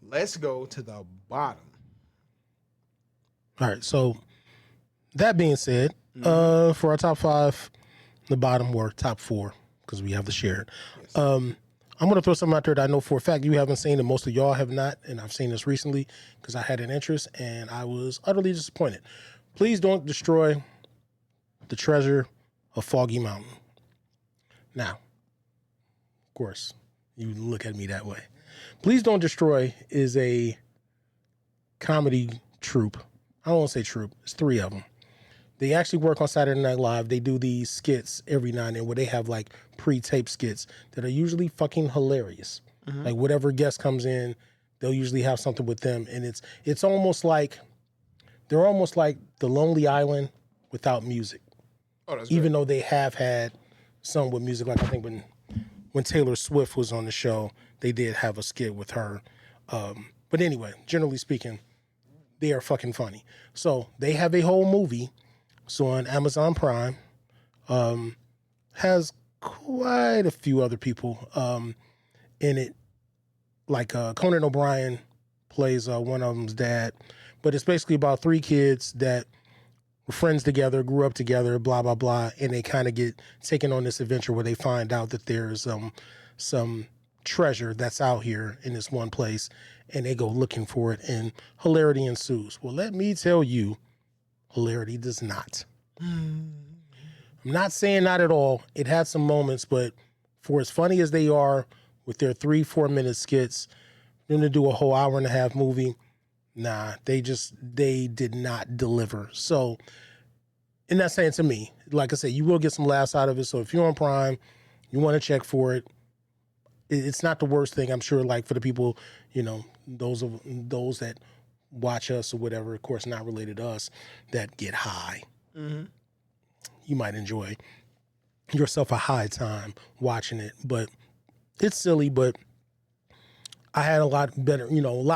Let's go to the bottom. All right, so that being said, for our top 5, the bottom were top 4 because we have the shared. Yes. I'm going to throw something out there that I know for a fact you haven't seen and most of y'all have not, and I've seen this recently because I had an interest and I was utterly disappointed. Please don't destroy the treasure of Foggy Mountain. Now, of course, you look at me that way. Please Don't Destroy is a comedy troupe. I don't want to say troupe. It's 3 of them. They actually work on Saturday Night Live. They do these skits every now and then where they have like pre-taped skits that are usually fucking hilarious. Mm-hmm. Like whatever guest comes in, they'll usually have something with them. And it's almost like, they're almost like The Lonely Island without music. Oh, that's even though they have had some with music. Like I think when Taylor Swift was on the show, they did have a skit with her. But anyway, generally speaking, they are fucking funny. So they have a whole movie. So on Amazon Prime, has quite a few other people in it. Like Conan O'Brien plays one of them's dad. But it's basically about 3 kids that were friends together, grew up together, blah, blah, blah. And they kind of get taken on this adventure where they find out that there's some treasure that's out here in this one place. and they go looking for it, and hilarity ensues. Well, let me tell you, hilarity does not. I'm not saying not at all. It had some moments, but for as funny as they are with their 3-4 minute skits, them to do a whole hour and a half movie, nah, they did not deliver. So, and that's saying to me, like I said, you will get some laughs out of it. So if you're on Prime, you want to check for it. It's not the worst thing, I'm sure. Like for the people, those that watch us or whatever, of course, not related to us, that get high. Mm-hmm. You might enjoy yourself a high time watching it, but it's silly. But I had a lot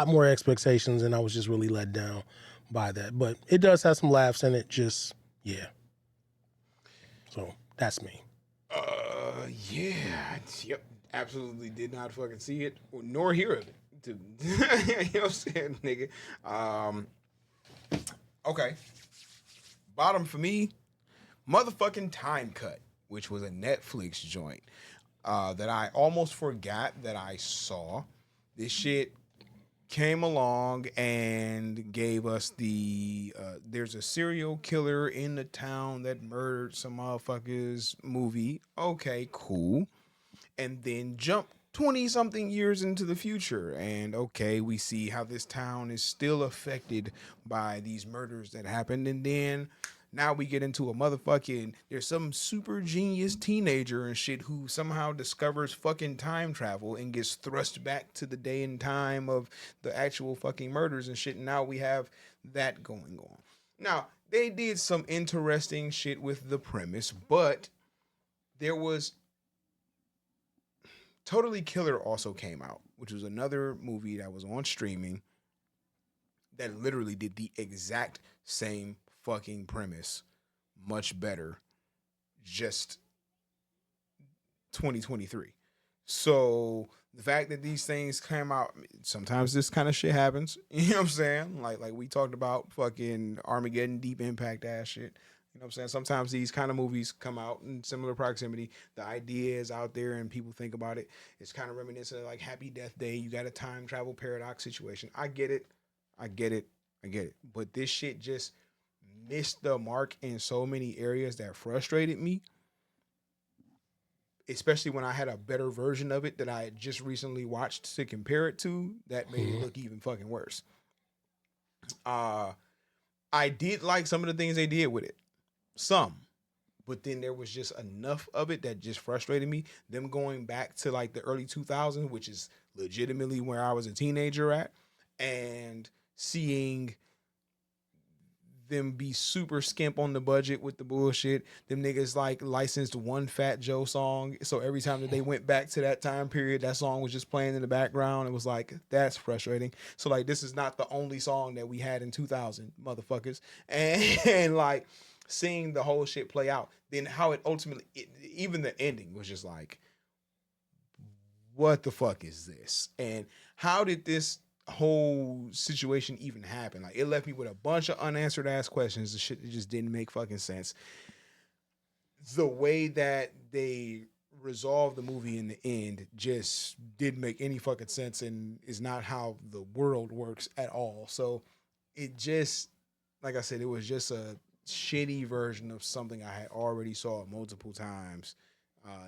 more expectations, and I was just really let down by that. But it does have some laughs in it. Just yeah. So that's me. Yeah. Yep. Absolutely did not fucking see it nor hear of it. You know what I'm saying, nigga? Okay. Bottom for me, motherfucking Time Cut, which was a Netflix joint that I almost forgot that I saw. This shit came along and gave us there's a serial killer in the town that murdered some motherfuckers movie. Okay, cool. And then jump 20-something years into the future. And okay, we see how this town is still affected by these murders that happened. And then now we get into a motherfucking, there's some super genius teenager and shit who somehow discovers fucking time travel and gets thrust back to the day and time of the actual fucking murders and shit. And now we have that going on. Now, they did some interesting shit with the premise, but there was Totally Killer also came out, which was another movie that was on streaming that literally did the exact same fucking premise, much better, just 2023. So the fact that these things came out, sometimes this kind of shit happens. You know what I'm saying? Like we talked about fucking Armageddon, Deep Impact ass shit. You know what I'm saying? Sometimes these kind of movies come out in similar proximity. The idea is out there and people think about it. It's kind of reminiscent of like Happy Death Day. You got a time travel paradox situation. I get it. But this shit just missed the mark in so many areas that frustrated me. Especially when I had a better version of it that I had just recently watched to compare it to, that made it look even fucking worse. I did like some of the things they did with it. Some. But then there was just enough of it that just frustrated me. Them going back to like the early 2000s, which is legitimately where I was a teenager at, and seeing them be super skimp on the budget with the bullshit. Them niggas like licensed one Fat Joe song. So every time that they went back to that time period, that song was just playing in the background. It was like, that's frustrating. So like, this is not the only song that we had in 2000, motherfuckers. And like seeing the whole shit play out, then how it ultimately, even the ending was just like, what the fuck is this? And how did this whole situation even happen? Like, it left me with a bunch of unanswered ass questions. The shit that just didn't make fucking sense. The way that they resolved the movie in the end just didn't make any fucking sense and is not how the world works at all. So it just, like I said, it was just a shitty version of something I had already saw multiple times.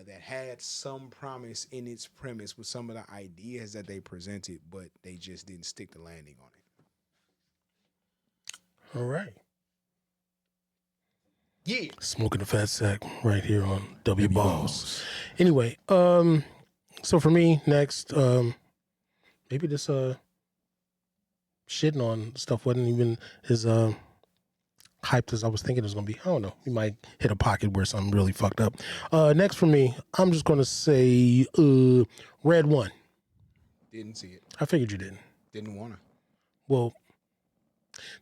That had some promise in its premise with some of the ideas that they presented, but they just didn't stick the landing on All right. it. Yeah. Smoking a fat sack right here on W Balls. Anyway, so for me next, maybe this shitting on stuff wasn't even as hyped as I was thinking it was gonna be. I don't know. We might hit a pocket where something really fucked up. Next for me, I'm just gonna say Red One. Didn't see it. I figured you didn't. Didn't want to. Well,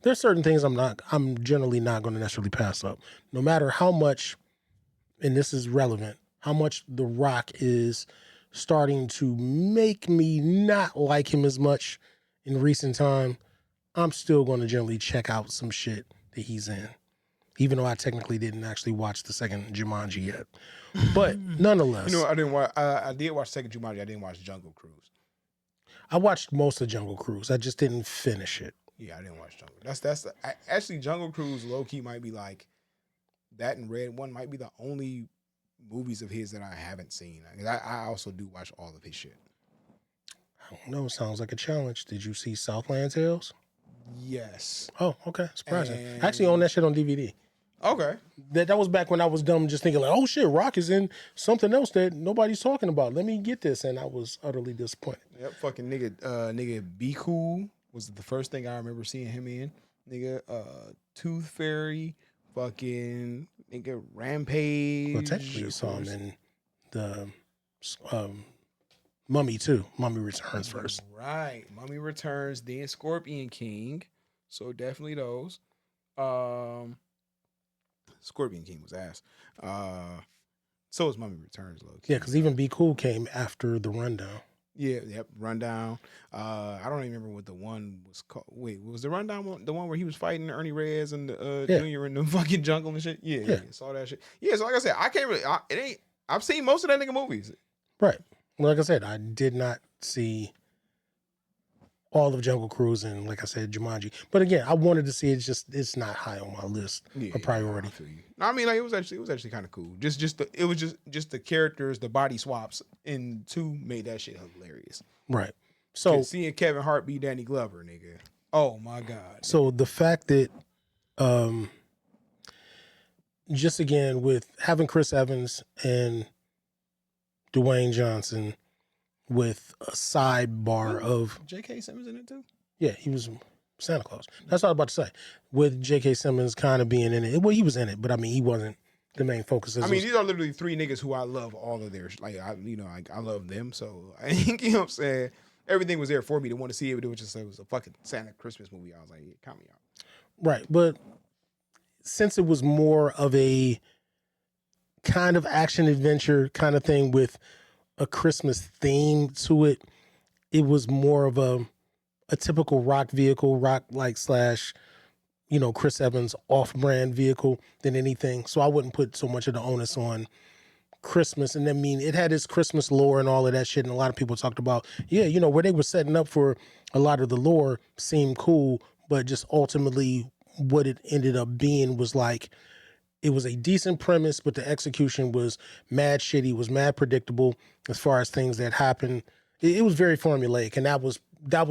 there's certain things I'm generally not gonna necessarily pass up. No matter how much, and this is relevant, how much The Rock is starting to make me not like him as much in recent time, I'm still gonna generally check out some shit that he's in. Even though I technically didn't actually watch the second Jumanji yet. But nonetheless. You know, I didn't watch. I did watch second Jumanji. I didn't watch Jungle Cruise. I watched most of Jungle Cruise. I just didn't finish it. Yeah, I didn't watch Jungle. Actually Jungle Cruise low key might be like that, and Red One might be the only movies of his that I haven't seen. I also do watch all of his shit. I don't know. Sounds like a challenge. Did you see Southland Tales? Yes. Oh, okay. Surprising. And- I actually own that shit on DVD. Okay. That was back when I was dumb, just thinking like, oh shit, Rock is in something else that nobody's talking about. Let me get this, and I was utterly disappointed. Yep. Fucking nigga, Be Cool was the first thing I remember seeing him in. Nigga, Tooth Fairy, fucking nigga, Rampage. Well, technically, you saw him in the Mummy too. Mummy Returns first. Right. Mummy Returns, then Scorpion King. So definitely those. Scorpion King was ass. So was Mummy Returns, low key. Yeah, because even Be Cool came after the Rundown. Yeah, yep, Rundown. I don't even remember what the one was called. Wait, was the Rundown the one where he was fighting Ernie Reyes and Junior in the fucking jungle and shit? Yeah, saw that shit. Yeah, so like I said, I can't really. I've seen most of that nigga movies. Right. Like I said, I did not see all of Jungle Cruise and, like I said, Jumanji. But again, I wanted to see it. It's not high on my list of priority. I feel you. I mean, like, it was actually kind of cool. It was just the characters, the body swaps in 2 made that shit hilarious. Right. So seeing Kevin Hart be Danny Glover, nigga. Oh my god. So the fact that, just again with having Chris Evans and Dwayne Johnson with a sidebar of J.K. Simmons in it too? Yeah, he was Santa Claus. That's what I was about to say. With J.K. Simmons kind of being in it. Well, he was in it, but I mean, he wasn't the main focus. I mean, these are literally 3 niggas who I love all of their, like, I love them. So I think, you know what I'm saying? Everything was there for me to want to see it, but it was a fucking Santa Christmas movie. I was like, yeah, count me out. Right. But since it was more of a kind of action adventure kind of thing with a Christmas theme to it, it was more of a typical Rock vehicle, Rock like slash, Chris Evans off-brand vehicle than anything. So I wouldn't put so much of the onus on Christmas. And I mean, it had its Christmas lore and all of that shit. And a lot of people talked about, where they were setting up for a lot of the lore seemed cool, but just ultimately what it ended up being was like, it was a decent premise, but the execution was mad shitty, was mad predictable as far as things that happened. It was very formulaic, and that was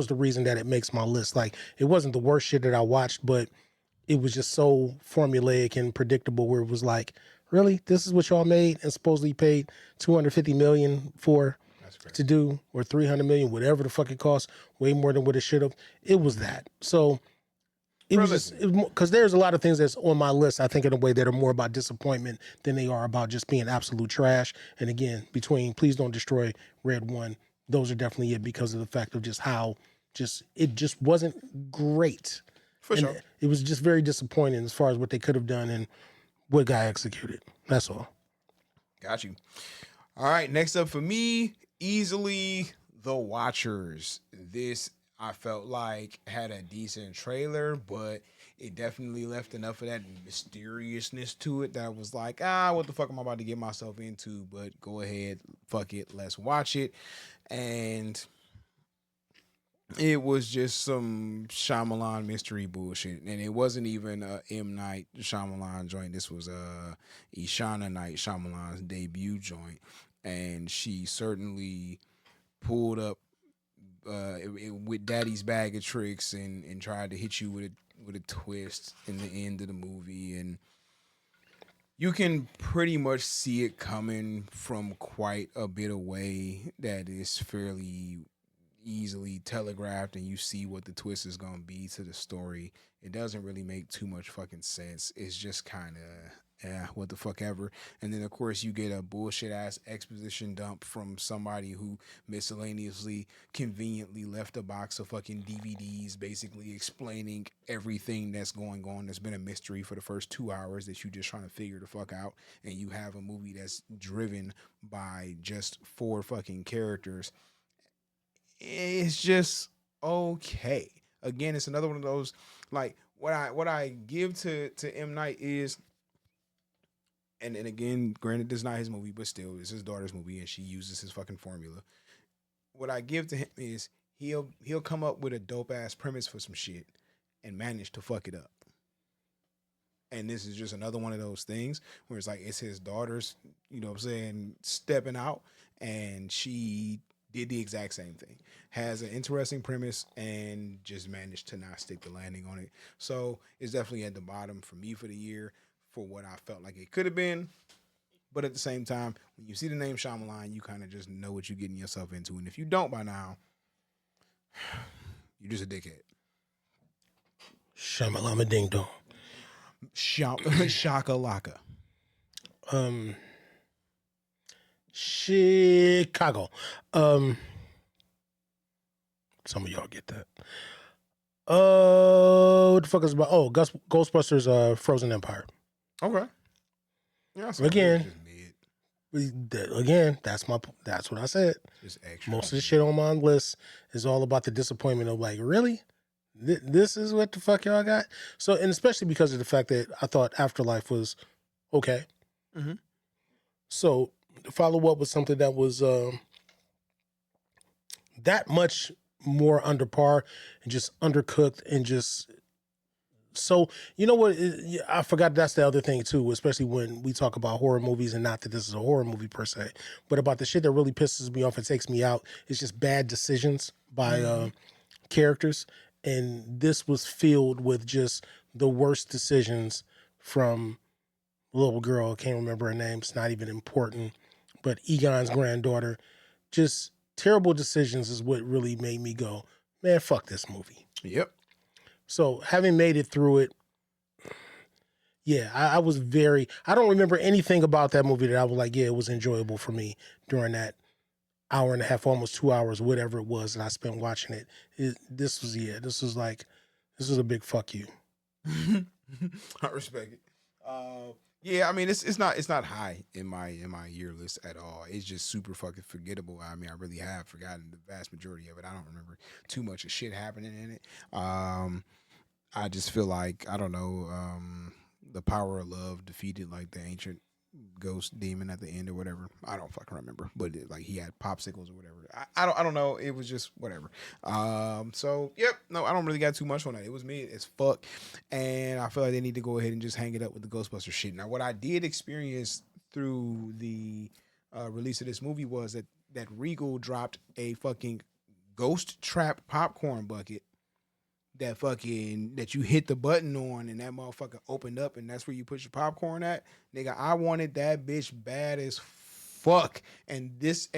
the reason that it makes my list. Like, it wasn't the worst shit that I watched, but it was just so formulaic and predictable where it was like, really? This is what y'all made and supposedly paid $250 million for to do, or $300 million, whatever the fuck it cost, way more than what it should have. It was that. So it was just, because there's a lot of things that's on my list, I think, in a way that are more about disappointment than they are about just being absolute trash. And again, between Please Don't Destroy, Red One, those are definitely it because of the fact of just how it just wasn't great. For sure. It was just very disappointing as far as what they could have done and what got executed. That's all. Got you. All right, next up for me, easily The Watchers. This, I felt like, had a decent trailer, but it definitely left enough of that mysteriousness to it that was like, what the fuck am I about to get myself into? But go ahead, fuck it, let's watch it. And it was just some Shyamalan mystery bullshit. And it wasn't even a M. Night Shyamalan joint. This was Ishana Night Shyamalan's debut joint. And she certainly pulled up with Daddy's bag of tricks and tried to hit you with a twist in the end of the movie. And you can pretty much see it coming from quite a bit away that is fairly easily telegraphed, and you see what the twist is going to be to the story. It doesn't really make too much fucking sense. It's just kind of what the fuck ever. And then of course you get a bullshit ass exposition dump from somebody who miscellaneously conveniently left a box of fucking DVDs basically explaining everything that's going on that's been a mystery for the first 2 hours that you just trying to figure the fuck out. And you have a movie that's driven by just 4 fucking characters. It's just okay. Again, it's another one of those, like, what I give to M. Night is, and again, granted, this is not his movie, but still, it's his daughter's movie, and she uses his fucking formula. What I give to him is he'll come up with a dope ass premise for some shit and manage to fuck it up. And this is just another one of those things where it's like it's his daughter's, you know what I'm saying, stepping out, and she did the exact same thing. Has an interesting premise and just managed to not stick the landing on it. So it's definitely at the bottom for me for the year for what I felt like it could have been. But at the same time, when you see the name Shyamalan, you kind of just know what you're getting yourself into. And if you don't by now, you're just a dickhead. Shamalama ding dong. Shakalaka. Chicago. Some of y'all get that. What the fuck is it about? Oh, Ghostbusters Frozen Empire. Okay. Yeah, again, that's what I said. Just extra. Most of the shit on my list is all about the disappointment of like, really? This is what the fuck y'all got? So, and especially because of the fact that I thought Afterlife was okay. Mm-hmm. So, to follow up with something that was that much more under par and just undercooked and just so, you know what? I forgot that's the other thing too, especially when we talk about horror movies, and not that this is a horror movie per se, but about the shit that really pisses me off and takes me out. It's just bad decisions by characters. And this was filled with just the worst decisions from a little girl. I can't remember her name. It's not even important. But Egon's granddaughter. Just terrible decisions is what really made me go, man, fuck this movie. Yep. So having made it through it, yeah, I was I don't remember anything about that movie that I was like, yeah, it was enjoyable for me during that hour and a half, almost 2 hours, whatever it was that I spent watching it. This was a big fuck you. I respect it. Yeah, I mean it's not high in my year list at all. It's just super fucking forgettable. I mean, I really have forgotten the vast majority of it. I don't remember too much of shit happening in it. I just feel like, I don't know, the power of love defeated like the ancient ghost demon at the end or whatever. I don't fucking remember, but like he had popsicles or whatever. I don't know. It was just whatever. So yep, no, I don't really got too much on that. It was me as fuck, and I feel like they need to go ahead and just hang it up with the Ghostbusters shit. Now, what I did experience through the release of this movie was that Regal dropped a fucking ghost trap popcorn bucket that you hit the button on and that motherfucker opened up, and that's where you put your popcorn at. Nigga, I wanted that bitch bad as fuck. And this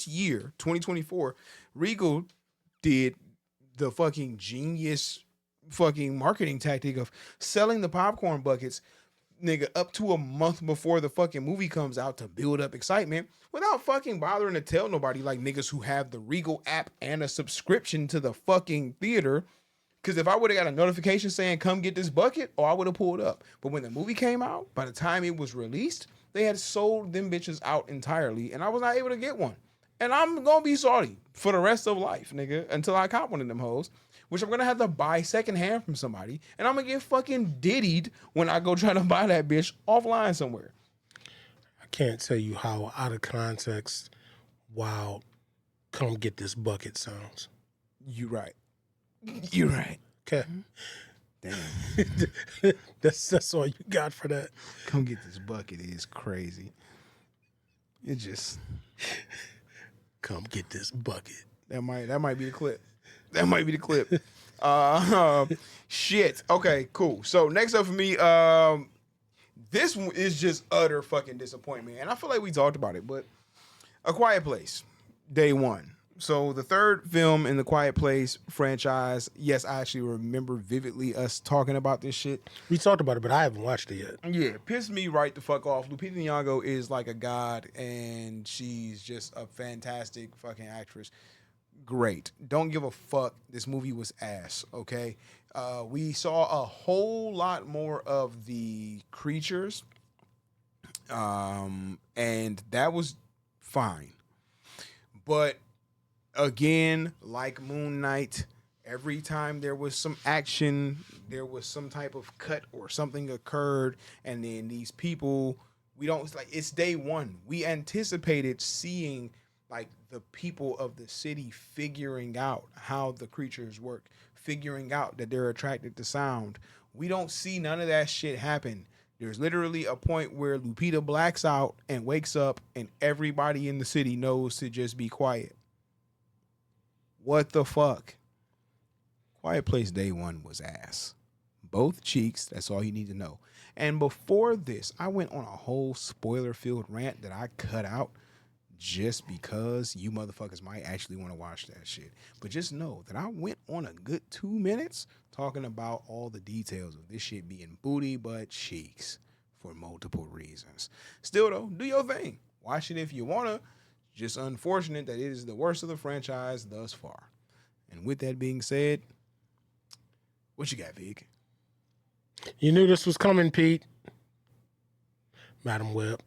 year, 2024, Regal did the fucking genius fucking marketing tactic of selling the popcorn buckets, nigga, up to a month before the fucking movie comes out to build up excitement without fucking bothering to tell nobody, like niggas who have the Regal app and a subscription to the fucking theater. Because if I would have got a notification saying, come get this bucket, or I would have pulled up. But when the movie came out, by the time it was released, they had sold them bitches out entirely, and I was not able to get one. And I'm going to be salty for the rest of life, nigga, until I cop one of them hoes, which I'm going to have to buy secondhand from somebody, and I'm going to get fucking diddied when I go try to buy that bitch offline somewhere. I can't tell you how out of context, wow, come get this bucket sounds. You right. You're right. Okay. Damn. That's all you got for that. Come get this bucket is crazy. It just come get this bucket. That might be the clip. That might be the clip. Shit. Okay, cool. So next up for me, this one is just utter fucking disappointment. And I feel like we talked about it, but A Quiet Place, day one. So the third film in the Quiet Place franchise, yes, I actually remember vividly us talking about this shit. We talked about it, but I haven't watched it yet. Yeah, pissed me right the fuck off. Lupita Nyong'o is like a god, and she's just a fantastic fucking actress. Great. Don't give a fuck. This movie was ass, okay? We saw a whole lot more of the creatures, and that was fine. But again, like Moon Knight, every time there was some action, there was some type of cut or something occurred, and then these people, it's day one. We anticipated seeing like the people of the city figuring out how the creatures work, figuring out that they're attracted to sound. We don't see none of that shit happen. There's literally a point where Lupita blacks out and wakes up, and everybody in the city knows to just be quiet. What the fuck? Quiet Place Day 1 was ass. Both cheeks, that's all you need to know. And before this, I went on a whole spoiler-filled rant that I cut out just because you motherfuckers might actually want to watch that shit. But just know that I went on a good 2 minutes talking about all the details of this shit being booty butt cheeks for multiple reasons. Still though, do your thing. Watch it if you wanna. Just unfortunate that it is the worst of the franchise thus far. And with that being said, what you got, Vig? You knew this was coming, Pete. Madam Web.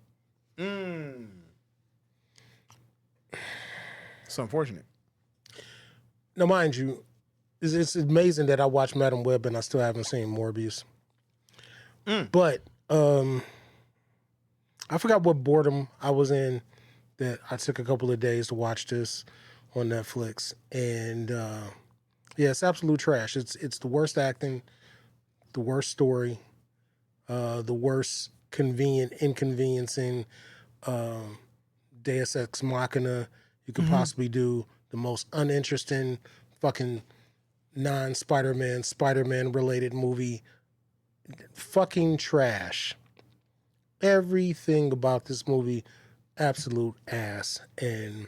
It's unfortunate. Now, mind you, it's amazing that I watched Madam Web and I still haven't seen Morbius. But I forgot what boredom I was in that I took a couple of days to watch this on Netflix. And yeah, it's absolute trash. It's the worst acting, the worst story, the worst inconveniencing Deus Ex Machina you could possibly do, the most uninteresting fucking Spider-Man related movie. Fucking trash. Everything about this movie, absolute ass. And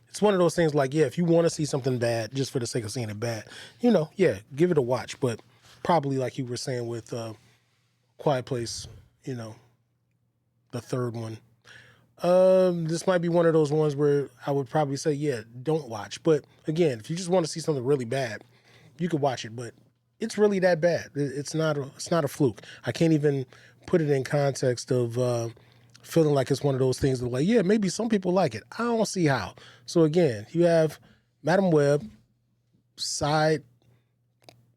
it's one of those things like, yeah, if you want to see something bad just for the sake of seeing it bad, yeah, give it a watch. But probably like you were saying with Quiet Place, the third one. This might be one of those ones where I would probably say, yeah, don't watch. But again, if you just want to see something really bad, you could watch it. But it's really that bad. It's not a fluke. I can't even put it in context of feeling like it's one of those things that like, yeah, maybe some people like it. I don't see how. So again, you have Madam Web, side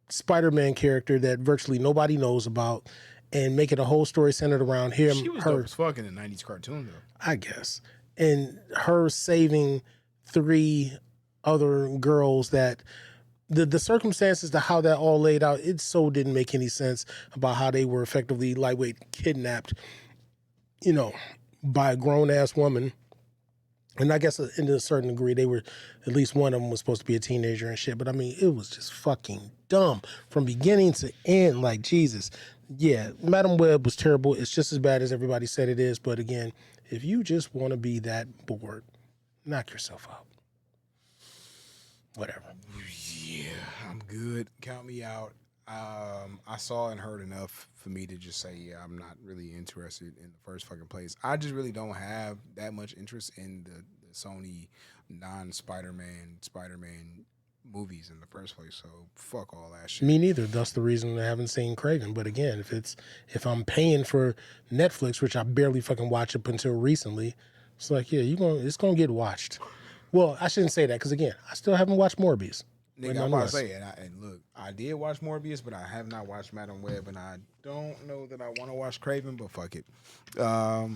Spider-Man character that virtually nobody knows about, and make it a whole story centered around him. She was dope as fuck in the 90s cartoon, though. I guess. And her saving 3 other girls that the circumstances to how that all laid out, it so didn't make any sense about how they were effectively lightweight kidnapped, by a grown-ass woman. And I guess in a certain degree, they were, at least one of them was supposed to be a teenager and shit. But I mean, it was just fucking dumb from beginning to end. Like, Jesus. Yeah, Madam Web was terrible. It's just as bad as everybody said it is. But again, if you just want to be that bored, knock yourself out. Whatever. Yeah, I'm good. Count me out. I saw and heard enough for me to just say, yeah, I'm not really interested in the first fucking place. I just really don't have that much interest in the Sony non-Spider-Man movies in the first place. So fuck all that shit. Me neither. That's the reason I haven't seen Craven. But again, if I'm paying for Netflix, which I barely fucking watch up until recently, it's like, yeah, it's gonna get watched. Well, I shouldn't say that because again, I still haven't watched Morbius. Nigga, I'm about to say, and look, I did watch Morbius, but I have not watched Madam Web, and I don't know that I want to watch Craven, but fuck it. All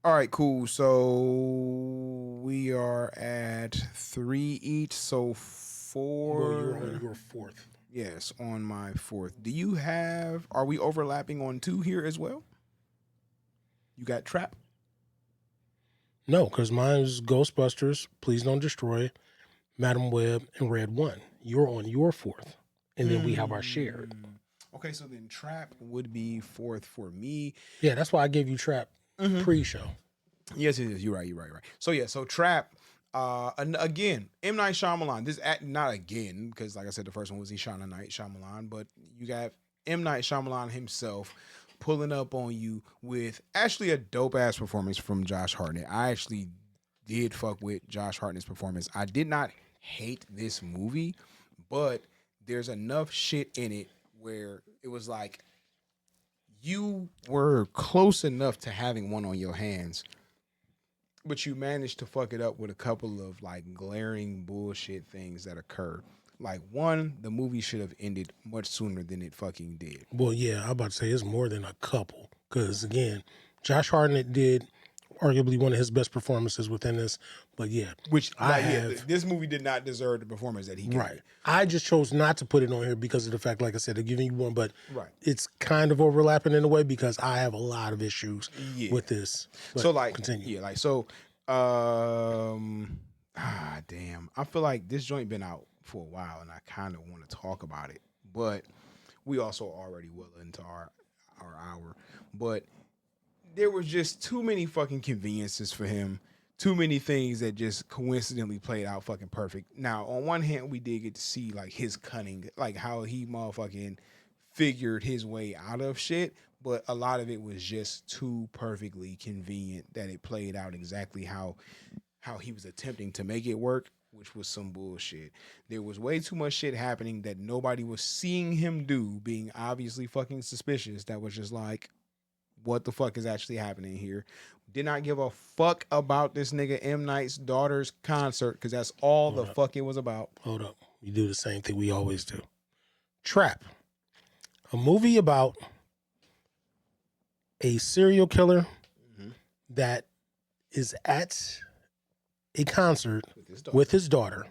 right, cool. So we are at 3 each, so 4. Well, you're on your 4th. Yes, on my 4th. Are we overlapping on 2 here as well? You got Trap? No, because mine's Ghostbusters, Please Don't Destroy, Madam Web, and Red One. You're on your 4th. And then we have our shared. Okay, so then Trap would be 4th for me. Yeah, that's why I gave you Trap pre-show. Yes, it is. You're right. So Trap, and again, M. Night Shyamalan. Not again, because like I said, the first one was Shyamalan, but you got M. Night Shyamalan himself pulling up on you with actually a dope-ass performance from Josh Hartnett. I actually did fuck with Josh Hartnett's performance. I did not hate this movie, but there's enough shit in it where it was like you were close enough to having one on your hands, but you managed to fuck it up with a couple of like glaring bullshit things that occurred. Like, one, the movie should have ended much sooner than it fucking did. Well, yeah, I'm about to say it's more than a couple. Because, again, Josh Hartnett did arguably one of his best performances within this. But yeah, Which I have this movie did not deserve the performance that he gave. right. I just chose not to put it on here because of the fact, like I said, they're giving you one, but Right. it's kind of overlapping in a way because I have a lot of issues with this. But So like continue. yeah, like so damn. I feel like this joint been out for a while and I kind of want to talk about it. But we also already well into our hour. But there was just too many fucking conveniences for him. Too many things that just coincidentally played out fucking perfect. Now, on one hand, we did get to see like his cunning, like how he motherfucking figured his way out of shit. But a lot of it was just too perfectly convenient that it played out exactly how he was attempting to make it work, which was some bullshit. There was way too much shit happening that nobody was seeing him do, being obviously fucking suspicious. That was just like, what the fuck is actually happening here? Did not give a fuck about this nigga M. Night's daughter's concert because that's all the fuck it was about. Hold up. We do the same thing we always do. Trap. A movie about a serial killer that is at a concert with his daughter.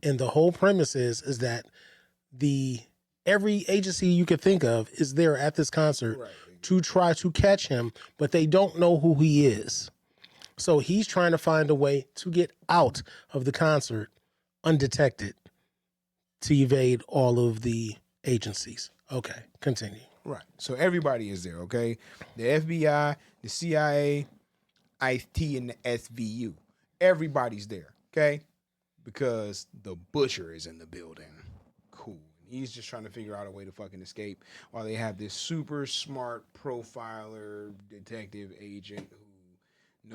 And the whole premise is that every agency you could think of is there at this concert to try to catch him, but they don't know who he is. So he's trying to find a way to get out of the concert undetected to evade all of the agencies. Okay, continue. Right. So everybody is there, okay? The FBI, the CIA, IT, and the SVU. Everybody's there, okay? Because the butcher is in the building. Cool. He's just trying to figure out a way to fucking escape while they have this super smart profiler detective agent who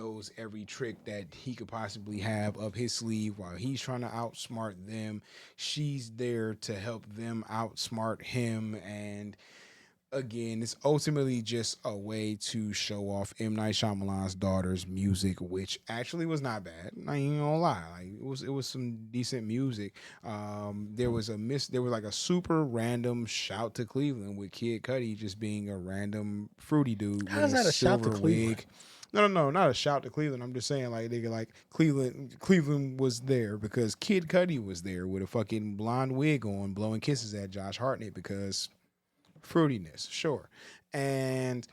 knows every trick that he could possibly have up his sleeve while he's trying to outsmart them. She's there to help them outsmart him. And again, it's ultimately just a way to show off M. Night Shyamalan's daughter's music, which actually was not bad. I ain't gonna lie, like it was some decent music. There was like a super random shout to Cleveland with Kid Cudi just being a random fruity dude How's with that a shout to silver Cleveland? wig. No, not a shout to Cleveland. I'm just saying, like, nigga, like Cleveland was there because Kid Cudi was there with a fucking blonde wig on, blowing kisses at Josh Hartnett because fruitiness, sure. And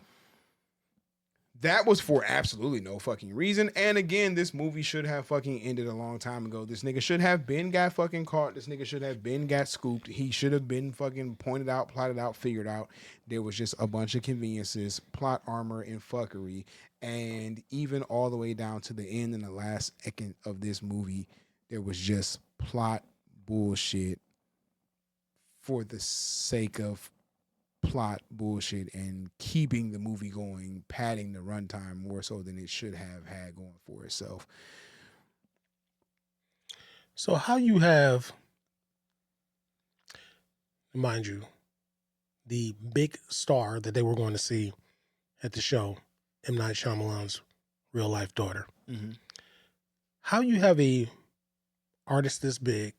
that was for absolutely no fucking reason. And again, this movie should have fucking ended a long time ago. This nigga should have been got fucking caught. This nigga should have been got scooped. He should have been fucking pointed out, plotted out, figured out. There was just a bunch of conveniences, plot armor, and fuckery. And even all the way down to the end and the last second of this movie, there was just plot bullshit for the sake of plot bullshit and keeping the movie going, padding the runtime more so than it should have had going for itself. So how you have, mind you, the big star that they were going to see at the show, M. Night Shyamalan's real life daughter. Mm-hmm. How you have a artist this big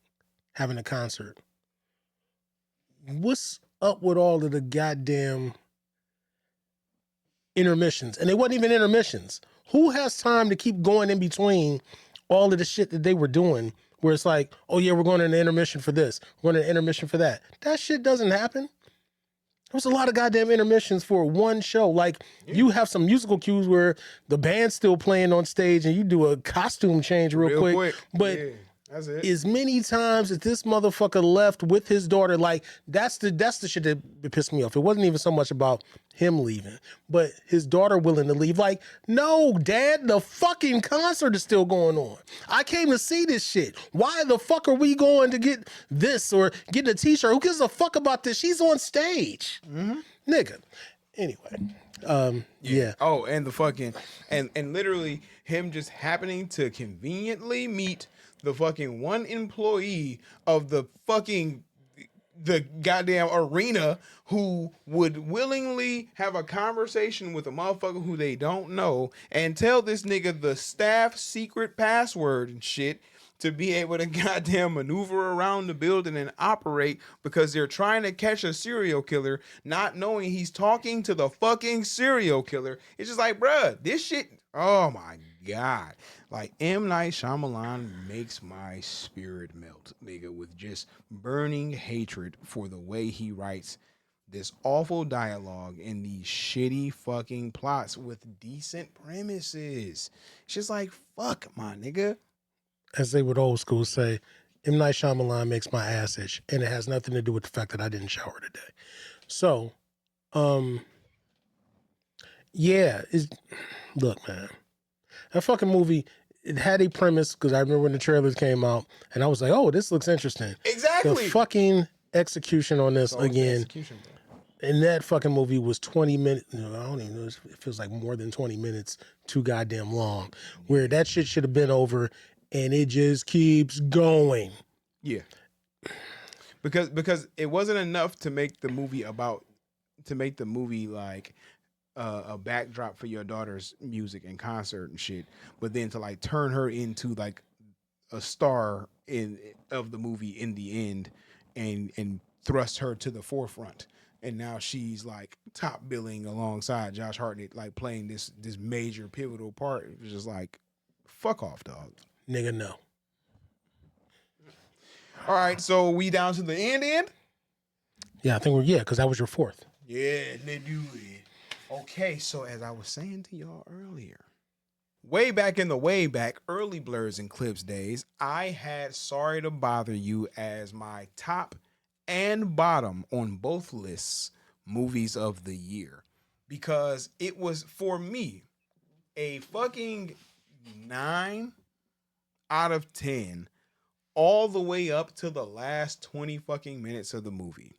having a concert? What's up with all of the goddamn intermissions? And they wasn't even intermissions. Who has time to keep going in between all of the shit that they were doing where it's like, oh yeah, we're going to an intermission for this, we're going to an intermission for that. That shit doesn't happen. There's a lot of goddamn intermissions for one show. Like, you have some musical cues where the band's still playing on stage and you do a costume change real quick. But yeah, that's it. as many times as this motherfucker left with his daughter, like, that's the shit that pissed me off. It wasn't even so much about him leaving, but his daughter willing to leave. Like, no, Dad, the fucking concert is still going on. I came to see this shit. Why the fuck are we going to get this or getting a t-shirt? Who gives a fuck about this? She's on stage. Mm-hmm. Nigga. Anyway. Yeah. Oh, and the fucking and literally him just happening to conveniently meet the fucking one employee of the goddamn arena who would willingly have a conversation with a motherfucker who they don't know and tell this nigga the staff secret password and shit to be able to goddamn maneuver around the building and operate because they're trying to catch a serial killer, not knowing he's talking to the fucking serial killer. It's just like, bruh, this shit, oh my God. Like, M. Night Shyamalan makes my spirit melt, nigga, with just burning hatred for the way he writes this awful dialogue and these shitty fucking plots with decent premises. It's just like, fuck, my nigga. As they would old school say, M. Night Shyamalan makes my ass itch, and it has nothing to do with the fact that I didn't shower today. So, yeah, look, man, that fucking movie, it had a premise, because I remember when the trailers came out, and I was like, oh, this looks interesting. Exactly. The fucking execution on this, again, and that fucking movie was 20 minutes, I don't even know, it feels like more than 20 minutes, too goddamn long, where that shit should have been over, and it just keeps going. Yeah. Because it wasn't enough to make the movie like a backdrop for your daughter's music and concert and shit, but then to like turn her into like a star of the movie in the end and thrust her to the forefront. And now she's like top billing alongside Josh Hartnett, like playing this major pivotal part. It was just like, fuck off, dog. Nigga, no. All right, so we down to the end? Yeah, I think because that was your fourth. Yeah, let's do it. Okay, so as I was saying to y'all earlier, way back in the early Blurs and Clips days, I had Sorry to Bother You as my top and bottom on both lists movies of the year, because it was, for me, a fucking 9 out of 10 all the way up to the last 20 fucking minutes of the movie.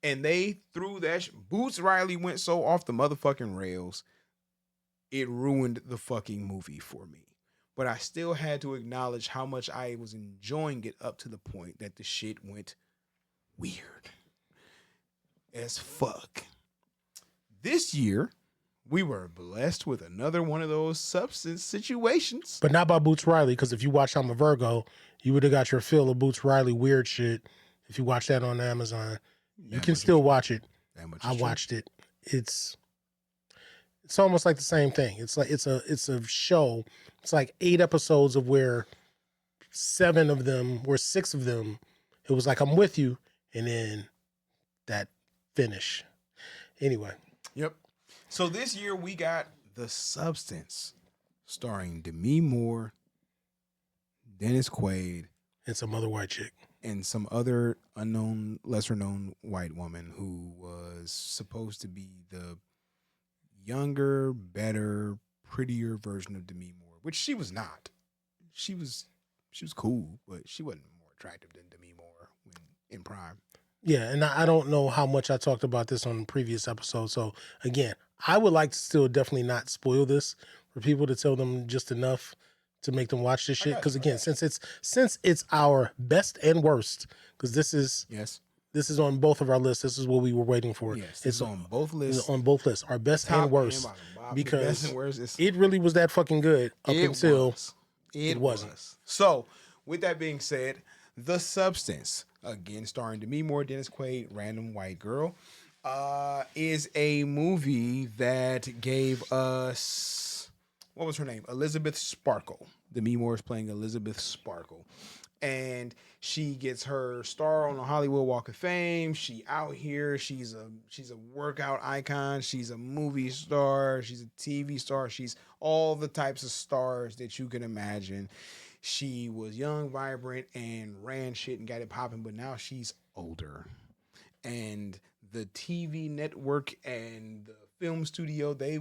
And they threw that Boots Riley went so off the motherfucking rails, it ruined the fucking movie for me. But I still had to acknowledge how much I was enjoying it up to the point that the shit went weird as fuck. This year, we were blessed with another one of those substance situations. But not by Boots Riley, because if you watch I'm a Virgo, you would have got your fill of Boots Riley weird shit. If you watch that on Amazon, you can still watch it. I watched it. It's almost like the same thing. It's like it's a show. It's like 8 episodes of where 6 of them, it was like I'm with you, and then that finish. Anyway. Yep. So this year we got The Substance, starring Demi Moore, Dennis Quaid, and some other white chick. And some other unknown, lesser-known white woman who was supposed to be the younger, better, prettier version of Demi Moore, which she was not. She was cool, but she wasn't more attractive than Demi Moore when in prime. Yeah, and I don't know how much I talked about this on the previous episode. So again, I would like to still definitely not spoil this for people, to tell them just enough to make them watch this shit. Because again, since it's our best and worst, because this is on both of our lists. This is what we were waiting for. Yes, it's on both lists. On both lists, our best and worst, because best and worst it really was that fucking good up until it wasn't. So, with that being said, The Substance, again starring Demi Moore, Dennis Quaid, random white girl, is a movie that gave us, what was her name? Elizabeth Sparkle. Demi Moore is playing Elizabeth Sparkle. And she gets her star on the Hollywood Walk of Fame. She out here. She's a workout icon. She's a movie star. She's a TV star. She's all the types of stars that you can imagine. She was young, vibrant, and ran shit and got it popping. But now she's older. And the TV network and the film studio, they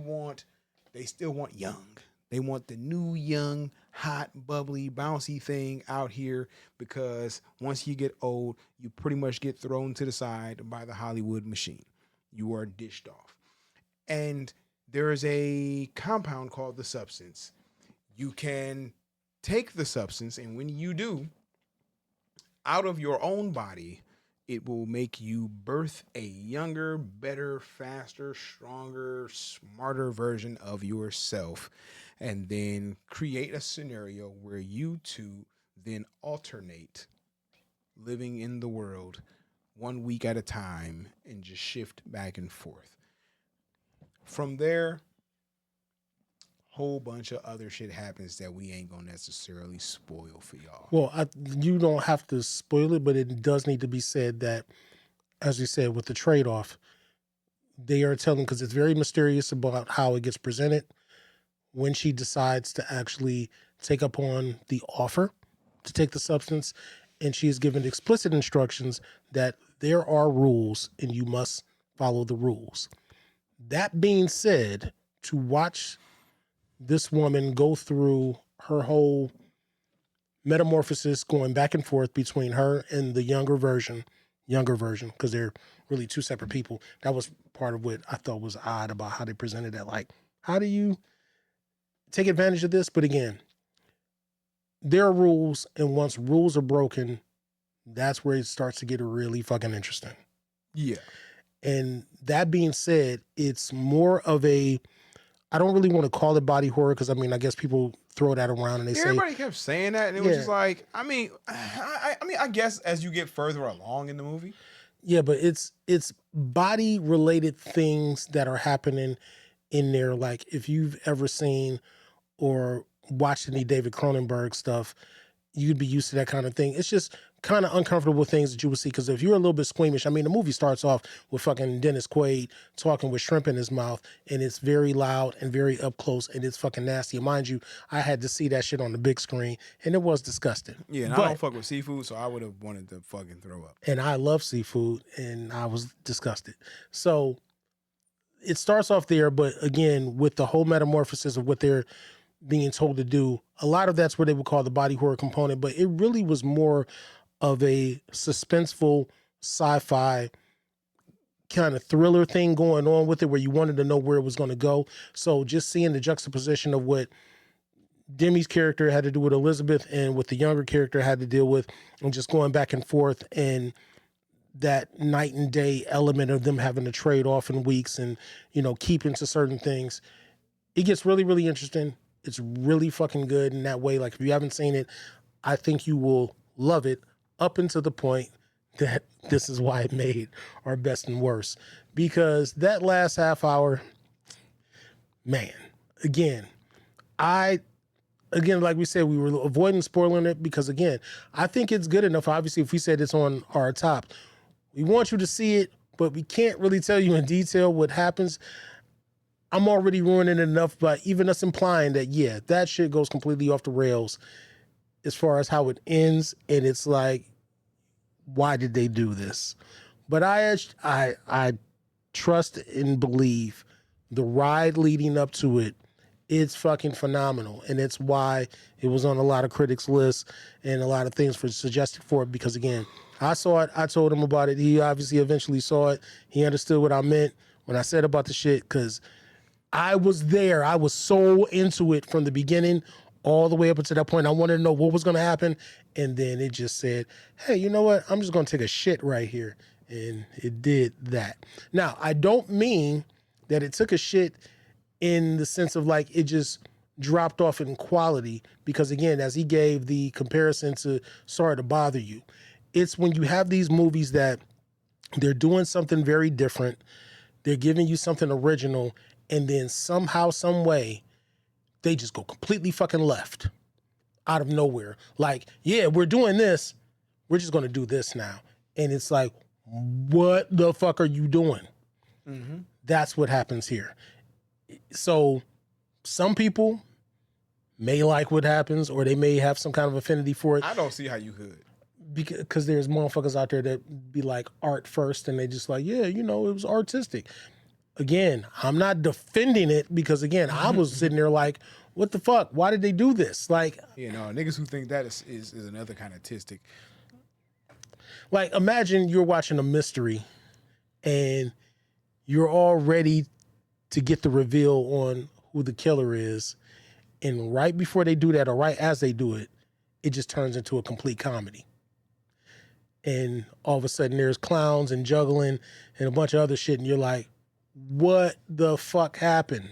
still want young. They want the new, young, hot, bubbly, bouncy thing out here, because once you get old, you pretty much get thrown to the side by the Hollywood machine. You are dished off. And there is a compound called The Substance. You can take the substance, and when you do, out of your own body, it will make you birth a younger, better, faster, stronger, smarter version of yourself, and then create a scenario where you two then alternate living in the world 1 week at a time and just shift back and forth. From there, whole bunch of other shit happens that we ain't gonna necessarily spoil for y'all. Well, you don't have to spoil it, but it does need to be said that, as you said, with the trade-off, they are telling, because it's very mysterious about how it gets presented, when she decides to actually take up on the offer to take the substance, and she is given explicit instructions that there are rules and you must follow the rules. That being said, to watch this woman go through her whole metamorphosis, going back and forth between her and the younger version, because they're really two separate people. That was part of what I thought was odd about how they presented that. Like, how do you take advantage of this? But again, there are rules, and once rules are broken, that's where it starts to get really fucking interesting. Yeah. And that being said, it's more of a, I don't really want to call it body horror, because I mean, I guess people throw that around and they say, everybody kept saying that, and it was just like, I mean, I guess as you get further along in the movie. Yeah, but it's body related things that are happening in there. Like if you've ever seen or watched any David Cronenberg stuff, you'd be used to that kind of thing. It's just kind of uncomfortable things that you would see, because if you're a little bit squeamish, I mean, the movie starts off with fucking Dennis Quaid talking with shrimp in his mouth, and it's very loud and very up close, and it's fucking nasty. And mind you, I had to see that shit on the big screen, and it was disgusting. Yeah, and I don't fuck with seafood, so I would have wanted to fucking throw up. And I love seafood, and I was disgusted. So it starts off there, but again, with the whole metamorphosis of what they're being told to do, a lot of that's what they would call the body horror component, but it really was more of a suspenseful sci-fi kind of thriller thing going on with it, where you wanted to know where it was going to go. So just seeing the juxtaposition of what Demi's character had to do with Elizabeth and what the younger character had to deal with, and just going back and forth, and that night and day element of them having to trade off in weeks and, you know, keeping to certain things. It gets really, really interesting. It's really fucking good in that way. Like, if you haven't seen it, I think you will love it, up until the point that this is why it made our best and worst. Because that last half hour, man, again, like we said, we were avoiding spoiling it, because again, I think it's good enough. Obviously, if we said it's on our top, we want you to see it, but we can't really tell you in detail what happens. I'm already ruining it enough by even us implying that, yeah, that shit goes completely off the rails as far as how it ends. And it's like, why did they do this? But I trust and believe the ride leading up to it, it's fucking phenomenal. And it's why it was on a lot of critics' lists and a lot of things for suggested for it. Because again, I saw it, I told him about it. He obviously eventually saw it. He understood what I meant when I said about the shit, because I was there. I was so into it from the beginning all the way up until that point. I wanted to know what was going to happen. And then it just said, hey, you know what? I'm just going to take a shit right here. And it did that. Now, I don't mean that it took a shit in the sense of like it just dropped off in quality, because again, as he gave the comparison to Sorry to Bother You, it's when you have these movies that they're doing something very different, they're giving you something original, and then somehow, some way, they just go completely fucking left out of nowhere. Like, yeah, we're doing this, we're just going to do this now. And it's like, what the fuck are you doing? Mm-hmm. That's what happens here. So some people may like what happens, or they may have some kind of affinity for it. I don't see how you could. Because there's motherfuckers out there that be like art first, and they just like, yeah, you know, it was artistic. Again, I'm not defending it, because again, I was sitting there like, what the fuck? Why did they do this? Like, you know, niggas who think that is another kind of artistic. Like, imagine you're watching a mystery and you're all ready to get the reveal on who the killer is, and right before they do that, or right as they do it, it just turns into a complete comedy. And all of a sudden there's clowns and juggling and a bunch of other shit, and you're like, what the fuck happened?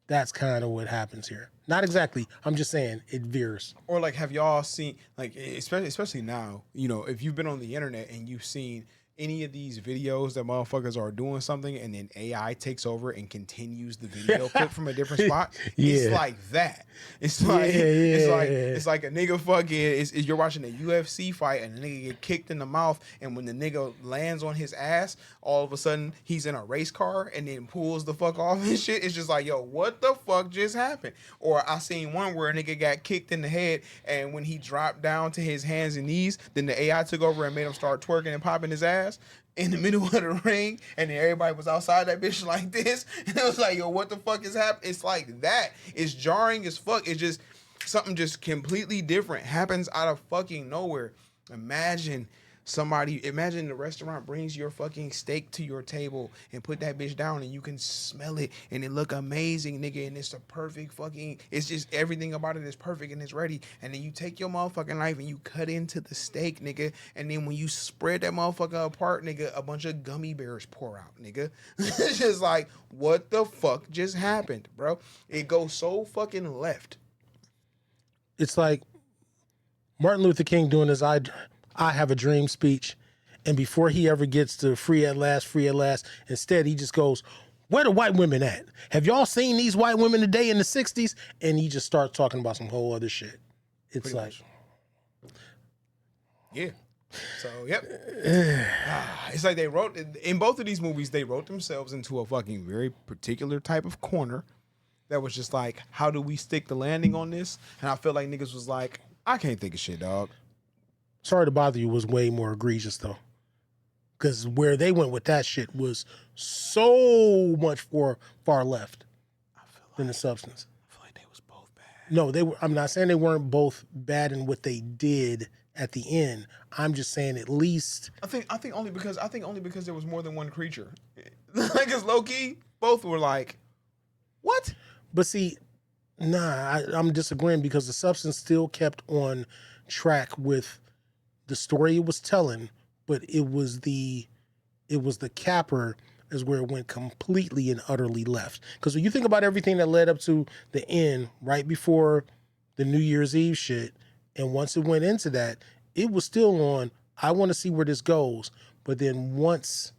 That's kind of what happens here. Not exactly. I'm just saying it veers. Or like, have y'all seen, like, especially now, you know, if you've been on the internet and you've seen any of these videos that motherfuckers are doing something and then AI takes over and continues the video clip from a different spot, it's Yeah. like that. It's like Yeah, it's like a nigga fucking you're watching a UFC fight and a nigga get kicked in the mouth, and when the nigga lands on his ass, all of a sudden he's in a race car and then pulls the fuck off and shit. It's just like, yo, what the fuck just happened? Or I seen one where a nigga got kicked in the head, and when he dropped down to his hands and knees, then the AI took over and made him start twerking and popping his ass in the middle of the ring, and then everybody was outside that bitch like this, and it was like, yo, what the fuck is happening? It's like that. It's jarring as fuck. It's just something just completely different happens out of fucking nowhere. Imagine the restaurant brings your fucking steak to your table and put that bitch down, and you can smell it and it look amazing, nigga, and it's the perfect fucking, it's just everything about it is perfect and it's ready, and then you take your motherfucking knife and you cut into the steak, nigga, and then when you spread that motherfucker apart, nigga, a bunch of gummy bears pour out, nigga. It's just like, what the fuck just happened, bro? It goes so fucking left. It's like Martin Luther King doing his I Have a Dream speech, and before he ever gets to free at last, instead he just goes, where the white women at? Have y'all seen these white women today in the 60s? And he just starts talking about some whole other shit. It's Pretty like... much. Yeah. So, yep. It's like they wrote, in both of these movies, they wrote themselves into a fucking very particular type of corner that was just like, how do we stick the landing on this? And I feel like niggas was like, I can't think of shit, dog. Sorry to Bother You was way more egregious, though. Because where they went with that shit was so much far left than the substance. I feel like they was both bad. No, they were. I'm not saying they weren't both bad in what they did at the end. I'm just saying at least. I think only because there was more than one creature. Like, it's low key, both were like, what? But see, I'm disagreeing because the substance still kept on track with the story it was telling, but it was the capper is where it went completely and utterly left. Because when you think about everything that led up to the end, right before the New Year's Eve shit, and once it went into that, it was still on, I want to see where this goes. But then once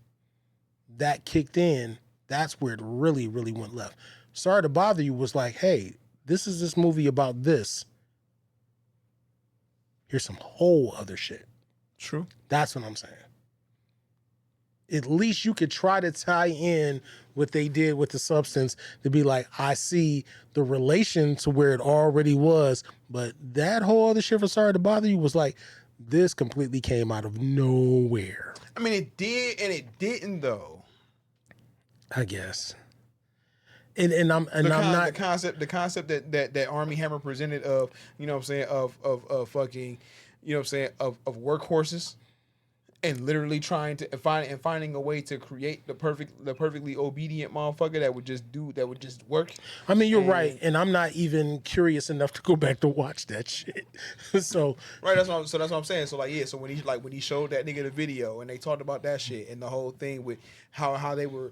that kicked in, that's where it really, really went left. Sorry to Bother You was like, hey, this is this movie about this. Here's some whole other shit. True. That's what I'm saying. At least you could try to tie in what they did with the substance to be like, I see the relation to where it already was, but that whole other shit for Sorry to Bother You was like, this completely came out of nowhere. I mean, it did and it didn't, though. I guess. And I'm not the concept that Army Hammer presented of, you know what I'm saying, of fucking, you know what I'm saying, of workhorses, and literally trying to finding a way to create the perfectly obedient motherfucker that would just work. I mean, you're right, and I'm not even curious enough to go back to watch that shit. So right, that's what I'm saying. So like, yeah, so when he showed that nigga the video and they talked about that shit and the whole thing with how they were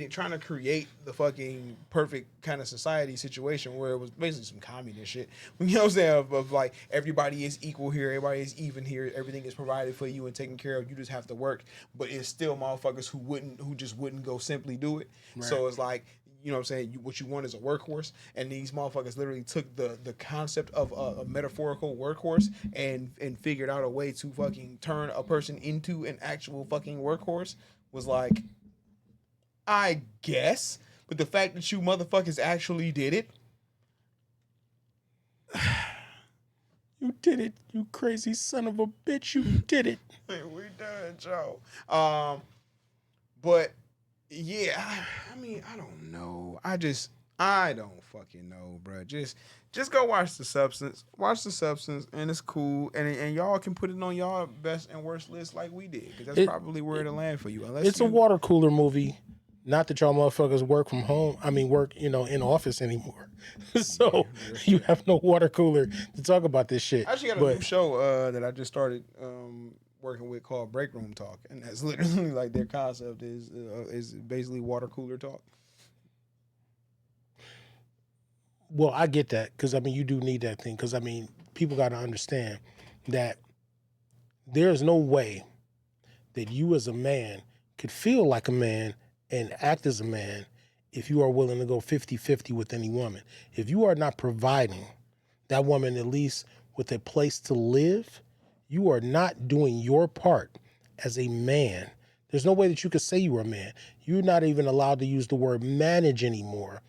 trying to create the fucking perfect kind of society situation where it was basically some communist shit. You know what I'm saying? Of like, everybody is equal here, everybody is even here, everything is provided for you and taken care of. You just have to work. But it's still motherfuckers who just wouldn't go simply do it. Right. So it's like, you know what I'm saying, what you want is a workhorse, and these motherfuckers literally took the concept of a metaphorical workhorse and figured out a way to fucking turn a person into an actual fucking workhorse. Was like, I guess, but the fact that you motherfuckers actually did it. You did it, you crazy son of a bitch, you did it. We done, Joe. But yeah, I mean, I don't know. I don't fucking know, bro. Just go watch The Substance. Watch The Substance, and it's cool. And y'all can put it on y'all best and worst list like we did, because that's probably where it'll land for you. It's a water cooler movie. Not that y'all motherfuckers work from home. I mean, work, in office anymore. So you have no water cooler to talk about this shit. I actually got a new show that I just started working with called Break Room Talk, and that's literally like their concept is basically water cooler talk. Well, I get that because, I mean, you do need that thing because, I mean, people got to understand that there's no way that you as a man could feel like a man and act as a man if you are willing to go 50-50 with any woman. If you are not providing that woman at least with a place to live, you are not doing your part as a man. There's no way that you could say you are a man. You're not even allowed to use the word manage anymore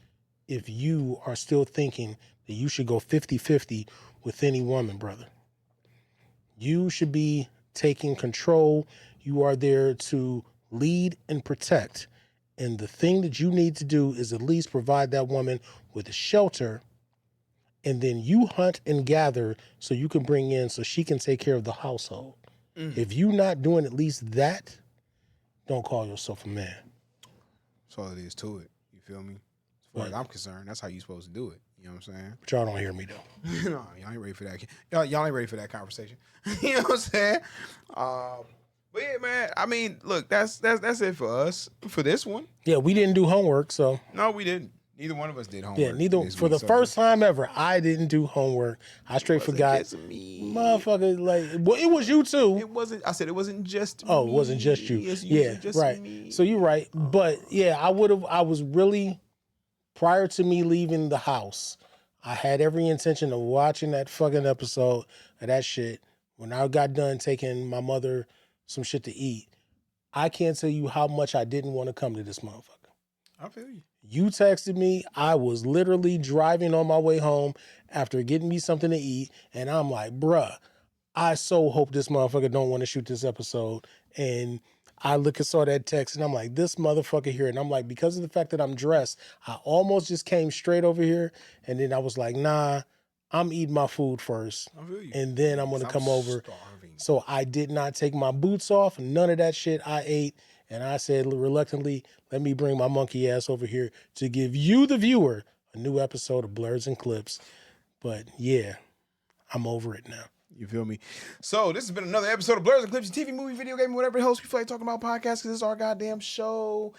if you are still thinking that you should go 50-50 with any woman, brother. You should be taking control. You are there to lead and protect. And the thing that you need to do is at least provide that woman with a shelter, and then you hunt and gather so you can bring in so she can take care of the household. If you're not doing at least that, don't call yourself a man. That's all it is to it. You feel me? As far as I'm concerned, that's how you supposed to do it. You know what I'm saying? But y'all don't hear me though. No, y'all ain't ready for that. Y'all ain't ready for that conversation. You know what I'm saying? But yeah, man. I mean, look, that's it for us for this one. Yeah, we didn't do homework, so. No, we didn't. Neither one of us did homework. Yeah, neither. For the first time ever, I didn't do homework. I straight forgot. Just me. Motherfucker, like, well, it was you too. It wasn't. I said it wasn't just. Oh, me. it wasn't just you. It's yeah, just right. Me. So you're right. But yeah, I was really, prior to me leaving the house, I had every intention of watching that fucking episode of that shit. When I got done taking my mother some shit to eat, I can't tell you how much I didn't want to come to this motherfucker. I feel you. You texted me. I was literally driving on my way home after getting me something to eat. And I'm like, bruh, I so hope this motherfucker don't want to shoot this episode. And I look and saw that text and I'm like, this motherfucker here. And I'm like, because of the fact that I'm dressed, I almost just came straight over here. And then I was like, nah, I'm eating my food first. I feel you. And then I'm going to come over. Starving. So I did not take my boots off. None of that shit I ate. And I said reluctantly, let me bring my monkey ass over here to give you, the viewer, a new episode of Blurs and Clips. But yeah, I'm over it now. You feel me? So this has been another episode of Blurs and Clips, TV, movie, video game, whatever the hell we feel like talking about podcasts, because this is our goddamn show.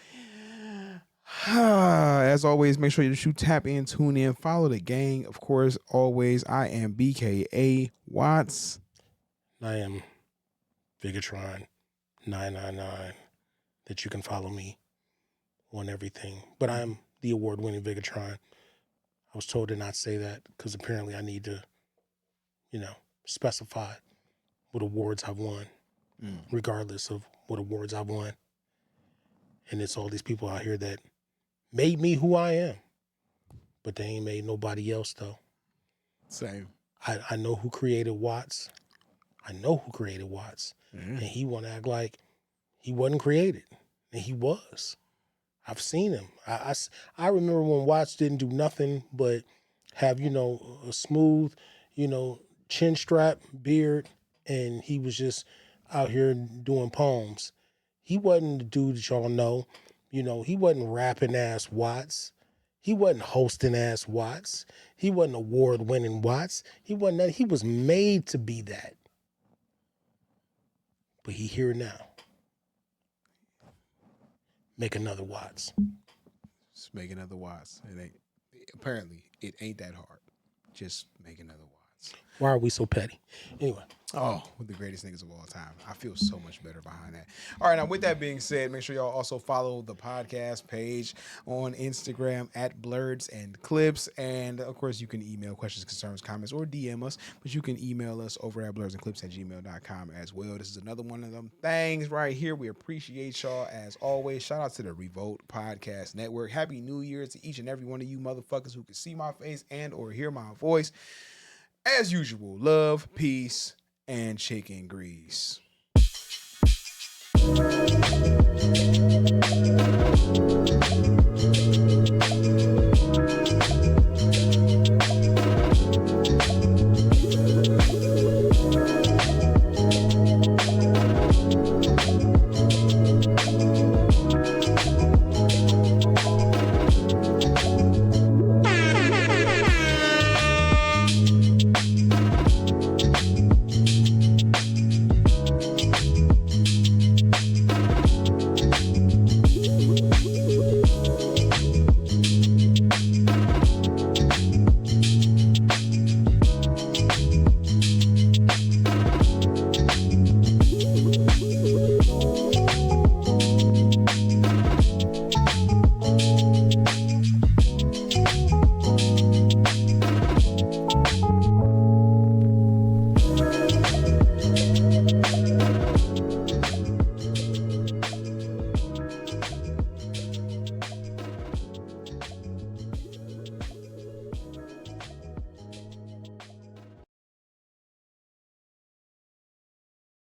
As always, make sure you tap in, tune in, follow the gang. Of course, always, I am BKA Watts. I am Vigatron 999. That you can follow me on everything. But I'm the award-winning Vigatron. I was told to not say that because apparently I need to, specify what awards I've won, regardless of what awards I've won. And it's all these people out here that made me who I am. But they ain't made nobody else, though. Same. I know who created Watts. And he want to act like he wasn't created, and he was. I've seen him. I remember when Watts didn't do nothing but have, a smooth, chin strap, beard, and he was just out here doing poems. He wasn't the dude that y'all know. He wasn't rapping ass Watts. He wasn't hosting ass Watts. He wasn't award-winning Watts. He wasn't that. He was made to be that. But he here now. Make another Watts. Just make another Watts. Apparently, it ain't that hard. Just make another Watts. Why are we so petty? Anyway. Oh, we're the greatest niggas of all time. I feel so much better behind that. All right, now with that being said, make sure y'all also follow the podcast page on Instagram at Blurs and Clips. And of course, you can email questions, concerns, comments, or DM us. But you can email us over at blursandclips@gmail.com as well. This is another one of them things right here. We appreciate y'all as always. Shout out to the Revolt Podcast Network. Happy New Year to each and every one of you motherfuckers who can see my face and or hear my voice. As usual, love, peace, and chicken grease.